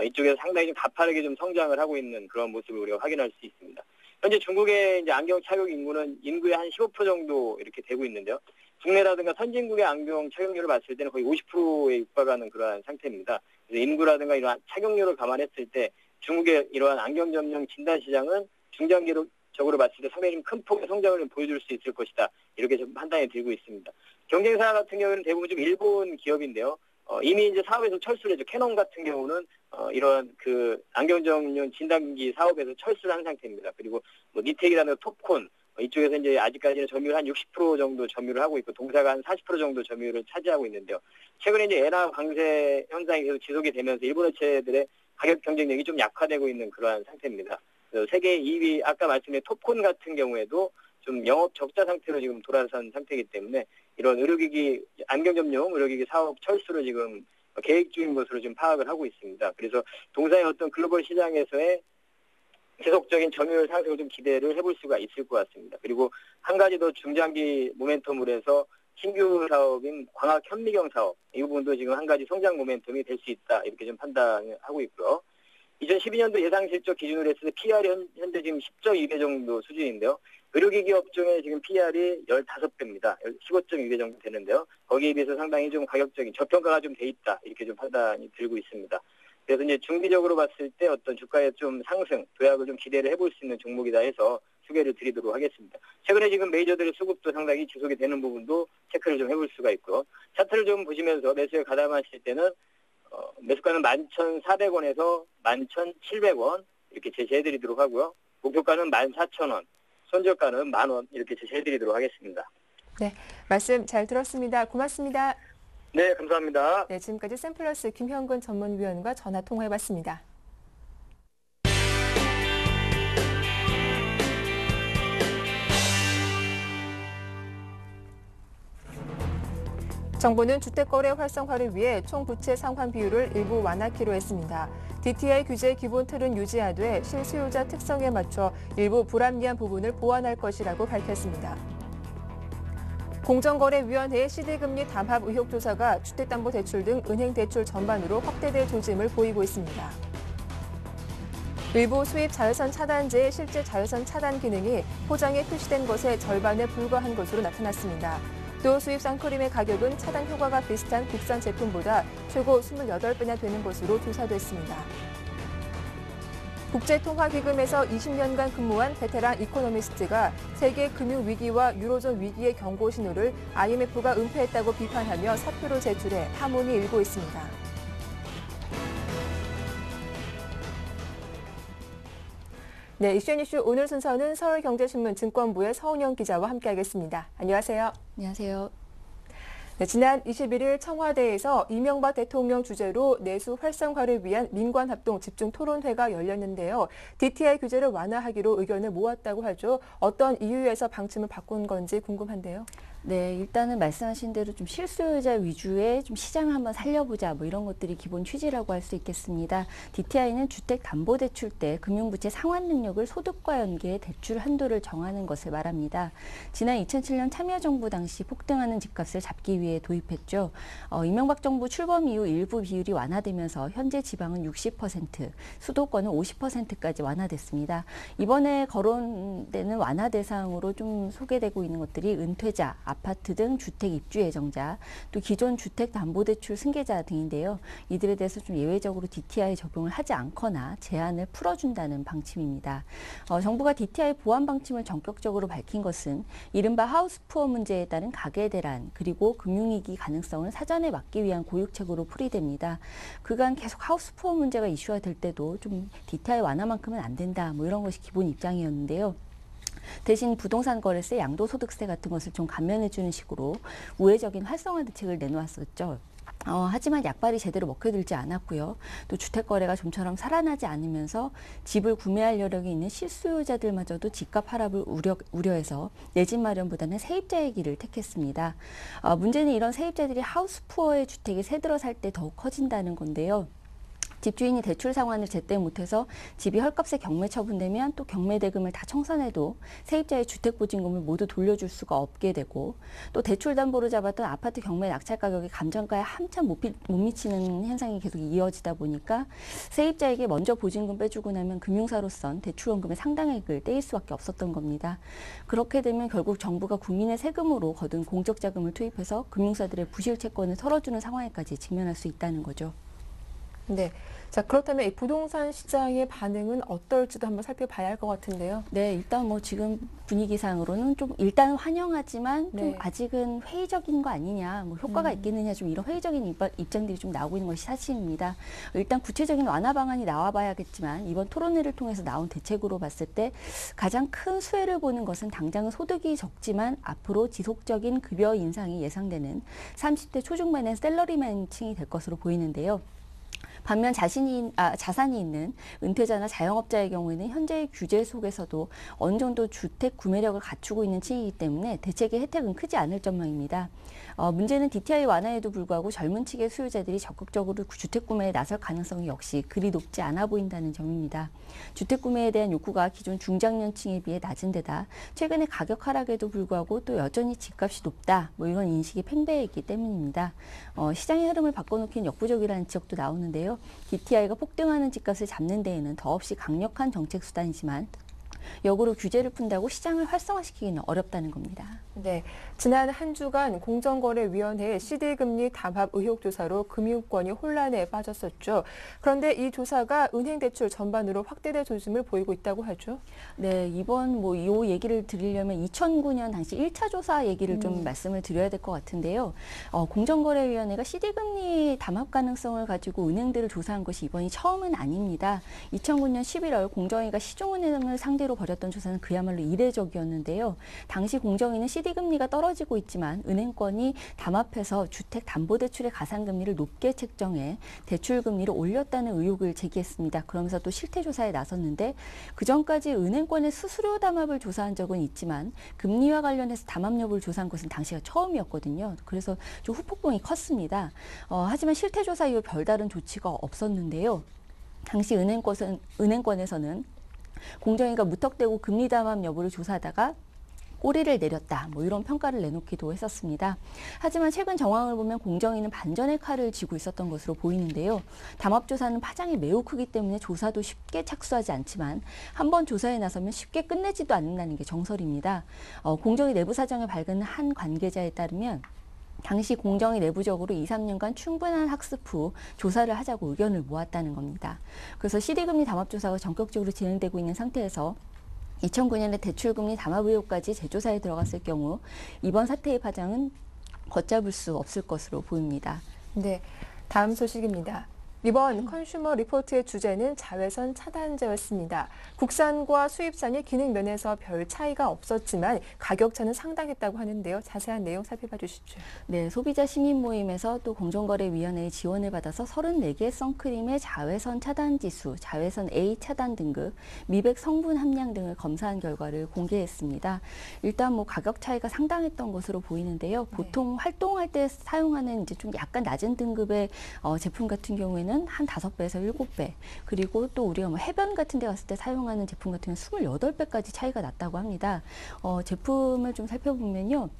이쪽에서 상당히 좀 가파르게 좀 성장을 하고 있는 그런 모습을 우리가 확인할 수 있습니다. 현재 중국의 이제 안경 착용 인구는 인구의 한 15% 정도 이렇게 되고 있는데요. 국내라든가 선진국의 안경 착용률을 봤을 때는 거의 50%에 육박하는 그러한 상태입니다. 그래서 인구라든가 이러한 착용률을 감안했을 때 중국의 이러한 안경 전용 진단 시장은 중장기적으로 봤을 때 상당히 좀 큰 폭의 성장을 보여줄 수 있을 것이다, 이렇게 좀 판단이 들고 있습니다. 경쟁사 같은 경우는 대부분 좀 일본 기업인데요. 이미 이제 사업에서 철수를 했죠. 캐논 같은 경우는 이런 그 안경 전용 진단기 사업에서 철수를 한 상태입니다. 그리고 니텍이라는 톱콘, 이쪽에서 이제 아직까지는 점유율 한 60% 정도 점유를 하고 있고, 동사가 한 40% 정도 점유율을 차지하고 있는데요. 최근에 이제 엔화 강세 현상이 계속 지속이 되면서 일본 업체들의 가격 경쟁력이 좀 약화되고 있는 그러한 상태입니다. 세계 2위, 아까 말씀드린 톱콘 같은 경우에도 좀 영업 적자 상태로 지금 돌아선 상태이기 때문에 이런 안경 전용 의료기기 사업 철수를 지금 계획 중인 것으로 지금 파악을 하고 있습니다. 그래서 동사의 어떤 글로벌 시장에서의 지속적인 점유율 상승을 좀 기대를 해볼 수가 있을 것 같습니다. 그리고 한 가지 더 중장기 모멘텀으로 해서 신규 사업인 광학 현미경 사업, 이 부분도 지금 한 가지 성장 모멘텀이 될 수 있다, 이렇게 좀 판단하고 있고요. 2012년도 예상 실적 기준으로 했을 때 PR이 현재 지금 10.2배 정도 수준인데요. 의료기기 업종의 지금 PR이 15배입니다. 15.2배 정도 되는데요. 거기에 비해서 상당히 좀 가격적인 저평가가 좀 돼 있다, 이렇게 좀 판단이 들고 있습니다. 그래서 이제 중기적으로 봤을 때 어떤 주가의 좀 상승, 도약을 좀 기대를 해볼 수 있는 종목이다 해서 소개를 드리도록 하겠습니다. 최근에 지금 메이저들의 수급도 상당히 지속이 되는 부분도 체크를 좀 해볼 수가 있고요. 차트를 좀 보시면서 매수에 가담하실 때는 매수가는 11,400원에서 11,700원 이렇게 제시해드리도록 하고요. 목표가는 14,000원, 손절가는 10,000원 이렇게 제시해드리도록 하겠습니다. 네, 말씀 잘 들었습니다. 고맙습니다. 네, 감사합니다. 네, 지금까지 샘플러스 김형근 전문위원과 전화 통화해봤습니다. 정부는 주택거래 활성화를 위해 총 부채 상환 비율을 일부 완화키로 했습니다. DTI 규제 기본 틀은 유지하되 실수요자 특성에 맞춰 일부 불합리한 부분을 보완할 것이라고 밝혔습니다. 공정거래위원회의 시대금리 담합 의혹 조사가 주택담보대출 등 은행 대출 전반으로 확대될 조짐을 보이고 있습니다. 일부 수입 자외선 차단제의 실제 자외선 차단 기능이 포장에 표시된 것의 절반에 불과한 것으로 나타났습니다. 또 수입 선크림의 가격은 차단 효과가 비슷한 국산 제품보다 최고 28배나 되는 것으로 조사됐습니다. 국제통화기금에서 20년간 근무한 베테랑 이코노미스트가 세계 금융위기와 유로존 위기의 경고 신호를 IMF가 은폐했다고 비판하며 사표를 제출해 파문이 일고 있습니다. 네, 이슈 이슈 오늘 순서는 서울경제신문 증권부의 서은영 기자와 함께하겠습니다. 안녕하세요. 안녕하세요. 네, 지난 21일 청와대에서 이명박 대통령 주재로 내수 활성화를 위한 민관합동 집중토론회가 열렸는데요. DTI 규제를 완화하기로 의견을 모았다고 하죠. 어떤 이유에서 방침을 바꾼 건지 궁금한데요. 네, 일단은 말씀하신 대로 좀 실수요자 위주의 좀 시장을 한번 살려보자 뭐 이런 것들이 기본 취지라고 할 수 있겠습니다. DTI는 주택담보대출 때 금융부채 상환 능력을 소득과 연계해 대출 한도를 정하는 것을 말합니다. 지난 2007년 참여정부 당시 폭등하는 집값을 잡기 위해 도입했죠. 이명박 정부 출범 이후 일부 비율이 완화되면서 현재 지방은 60%, 수도권은 50%까지 완화됐습니다. 이번에 거론되는 완화 대상으로 좀 소개되고 있는 것들이 은퇴자, 아파트 등 주택 입주 예정자, 또 기존 주택담보대출 승계자 등인데요. 이들에 대해서 좀 예외적으로 DTI 적용을 하지 않거나 제한을 풀어준다는 방침입니다. 정부가 DTI 보완 방침을 전격적으로 밝힌 것은 이른바 하우스푸어 문제에 따른 가계 대란 그리고 금융위기 가능성을 사전에 막기 위한 고육책으로 풀이됩니다. 그간 계속 하우스푸어 문제가 이슈화 될 때도 좀 DTI 완화만큼은 안 된다 뭐 이런 것이 기본 입장이었는데요. 대신 부동산 거래세, 양도소득세 같은 것을 좀 감면해주는 식으로 우회적인 활성화 대책을 내놓았었죠. 하지만 약발이 제대로 먹혀들지 않았고요. 또 주택거래가 좀처럼 살아나지 않으면서 집을 구매할 여력이 있는 실수요자들마저도 집값 하락을 우려해서 내 집 마련보다는 세입자의 길을 택했습니다. 문제는 이런 세입자들이 하우스푸어의 주택에 새들어 살 때 더욱 커진다는 건데요. 집주인이 대출 상환을 제때 못해서 집이 헐값에 경매 처분되면 또 경매 대금을 다 청산해도 세입자의 주택보증금을 모두 돌려줄 수가 없게 되고 또 대출 담보로 잡았던 아파트 경매 낙찰 가격이 감정가에 한참 못 미치는 현상이 계속 이어지다 보니까 세입자에게 먼저 보증금 빼주고 나면 금융사로선 대출원금의 상당액을 떼일 수밖에 없었던 겁니다. 그렇게 되면 결국 정부가 국민의 세금으로 거둔 공적자금을 투입해서 금융사들의 부실 채권을 털어주는 상황에까지 직면할 수 있다는 거죠. 네. 자, 그렇다면 이 부동산 시장의 반응은 어떨지도 한번 살펴봐야 할 것 같은데요. 네, 일단 뭐 지금 분위기상으로는 좀 일단 환영하지만 좀 네. 아직은 회의적인 거 아니냐, 뭐 효과가 있겠느냐 좀 이런 회의적인 입장들이 좀 나오고 있는 것이 사실입니다. 일단 구체적인 완화 방안이 나와봐야겠지만 이번 토론회를 통해서 나온 대책으로 봤을 때 가장 큰 수혜를 보는 것은 당장은 소득이 적지만 앞으로 지속적인 급여 인상이 예상되는 30대 초중반의 셀러리맨층이 될 것으로 보이는데요. 반면 자산이 있는 은퇴자나 자영업자의 경우에는 현재의 규제 속에서도 어느 정도 주택 구매력을 갖추고 있는 층이기 때문에 대책의 혜택은 크지 않을 전망입니다. 문제는 DTI 완화에도 불구하고 젊은 층의 수요자들이 적극적으로 주택 구매에 나설 가능성이 역시 그리 높지 않아 보인다는 점입니다. 주택 구매에 대한 욕구가 기존 중장년층에 비해 낮은 데다 최근에 가격 하락에도 불구하고 또 여전히 집값이 높다 뭐 이런 인식이 팽배해 있기 때문입니다. 시장의 흐름을 바꿔놓기는 역부족이라는 지적도 나오는데요. DTI가 폭등하는 집값을 잡는 데에는 더없이 강력한 정책 수단이지만 역으로 규제를 푼다고 시장을 활성화시키기는 어렵다는 겁니다. 네, 지난 한 주간 공정거래위원회의 시대금리 담합 의혹 조사로 금융권이 혼란에 빠졌었죠. 그런데 이 조사가 은행 대출 전반으로 확대될 조짐을 보이고 있다고 하죠. 네, 이번 이 얘기를 드리려면 2009년 당시 1차 조사 얘기를 좀 말씀을 드려야 될 것 같은데요. 공정거래위원회가 시대금리 담합 가능성을 가지고 은행들을 조사한 것이 이번이 처음은 아닙니다. 2009년 11월 공정위가 시중은행을 상대로 벌였던 조사는 그야말로 이례적이었는데요. 당시 공정위는 CD금리가 떨어지고 있지만 은행권이 담합해서 주택담보대출의 가산금리를 높게 책정해 대출금리를 올렸다는 의혹을 제기했습니다. 그러면서 또 실태조사에 나섰는데 그전까지 은행권의 수수료 담합을 조사한 적은 있지만 금리와 관련해서 담합 여부를 조사한 것은 당시가 처음이었거든요. 그래서 좀 후폭풍이 컸습니다. 하지만 실태조사 이후 별다른 조치가 없었는데요. 당시 은행권에서는 공정위가 무턱대고 금리 담합 여부를 조사하다가 꼬리를 내렸다. 뭐 이런 평가를 내놓기도 했었습니다. 하지만 최근 정황을 보면 공정위는 반전의 칼을 쥐고 있었던 것으로 보이는데요. 담합조사는 파장이 매우 크기 때문에 조사도 쉽게 착수하지 않지만 한번 조사에 나서면 쉽게 끝내지도 않는다는 게 정설입니다. 공정위 내부 사정을 밝은 한 관계자에 따르면 당시 공정위 내부적으로 2, 3년간 충분한 학습 후 조사를 하자고 의견을 모았다는 겁니다. 그래서 CD금리 담합조사가 전격적으로 진행되고 있는 상태에서 2009년에 대출금리 담합 의혹까지 재조사에 들어갔을 경우 이번 사태의 파장은 걷잡을 수 없을 것으로 보입니다. 네, 다음 소식입니다. 이번 컨슈머 리포트의 주제는 자외선 차단제였습니다. 국산과 수입산이 기능 면에서 별 차이가 없었지만 가격 차는 상당했다고 하는데요. 자세한 내용 살펴봐 주시죠. 네, 소비자 시민 모임에서 또 공정거래위원회의 지원을 받아서 34개 선크림의 자외선 차단 지수, 자외선 A 차단 등급, 미백 성분 함량 등을 검사한 결과를 공개했습니다. 일단 뭐 가격 차이가 상당했던 것으로 보이는데요. 보통 활동할 때 사용하는 이제 좀 약간 낮은 등급의 제품 같은 경우에는 한 5배에서 7배, 그리고 또 우리가 뭐 해변 같은 데 갔을 때 사용하는 제품 같은 경우는 28배까지 차이가 났다고 합니다. 제품을 좀 살펴보면요.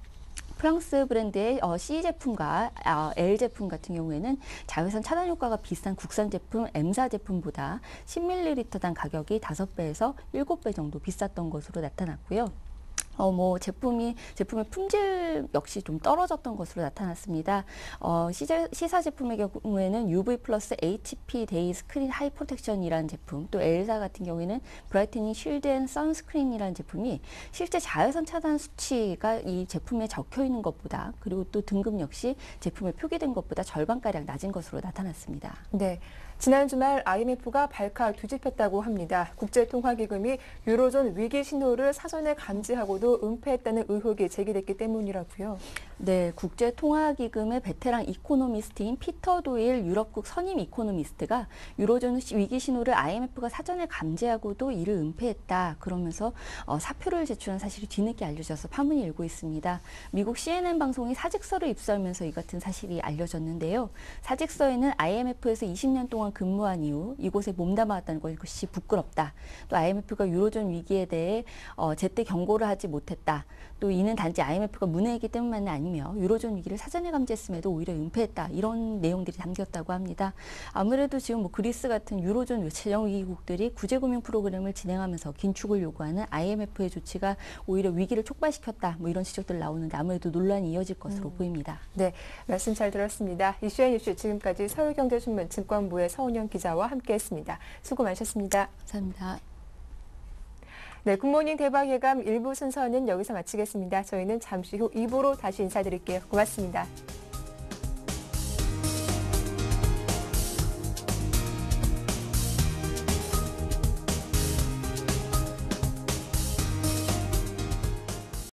프랑스 브랜드의 C 제품과 L 제품 같은 경우에는 자외선 차단 효과가 비싼 국산 제품 M사 제품보다 10ml당 가격이 5배에서 7배 정도 비쌌던 것으로 나타났고요. 제품의 품질 역시 좀 떨어졌던 것으로 나타났습니다. C사 제품의 경우에는 UV 플러스 HP 데이 스크린 하이 프로텍션이라는 제품, 또 L사 같은 경우에는 브라이트닝 쉴드 앤 선스크린이라는 제품이 실제 자외선 차단 수치가 이 제품에 적혀 있는 것보다, 그리고 또 등급 역시 제품에 표기된 것보다 절반가량 낮은 것으로 나타났습니다. 네. 지난 주말 IMF가 발칵 뒤집혔다고 합니다. 국제통화기금이 유로존 위기 신호를 사전에 감지하고도 은폐했다는 의혹이 제기됐기 때문이라고요. 네, 국제통화기금의 베테랑 이코노미스트인 피터 도일 유럽국 선임 이코노미스트가 유로존 위기 신호를 IMF가 사전에 감지하고도 이를 은폐했다. 그러면서 사표를 제출한 사실이 뒤늦게 알려져서 파문이 일고 있습니다. 미국 CNN 방송이 사직서를 입수하면서 이 같은 사실이 알려졌는데요. 사직서에는 IMF에서 20년 동안 근무한 이후 이곳에 몸담아왔다는 것이 부끄럽다. 또 IMF가 유로존 위기에 대해 제때 경고를 하지 못했다. 또 이는 단지 IMF가 무능했기 때문만은 아니며 유로존 위기를 사전에 감지했음에도 오히려 은폐했다. 이런 내용들이 담겼다고 합니다. 아무래도 지금 뭐 그리스 같은 유로존 재정 위기국들이 구제금융 프로그램을 진행하면서 긴축을 요구하는 IMF의 조치가 오히려 위기를 촉발시켰다. 뭐 이런 지적들 나오는데 아무래도 논란이 이어질 것으로 보입니다. 네, 말씀 잘 들었습니다. 이슈앤 이슈 지금까지 서울경제신문 증권부의 서은영 기자와 함께했습니다. 수고 많으셨습니다. 감사합니다. 네, 굿모닝 대박 예감 1부 순서는 여기서 마치겠습니다. 저희는 잠시 후 2부로 다시 인사드릴게요. 고맙습니다.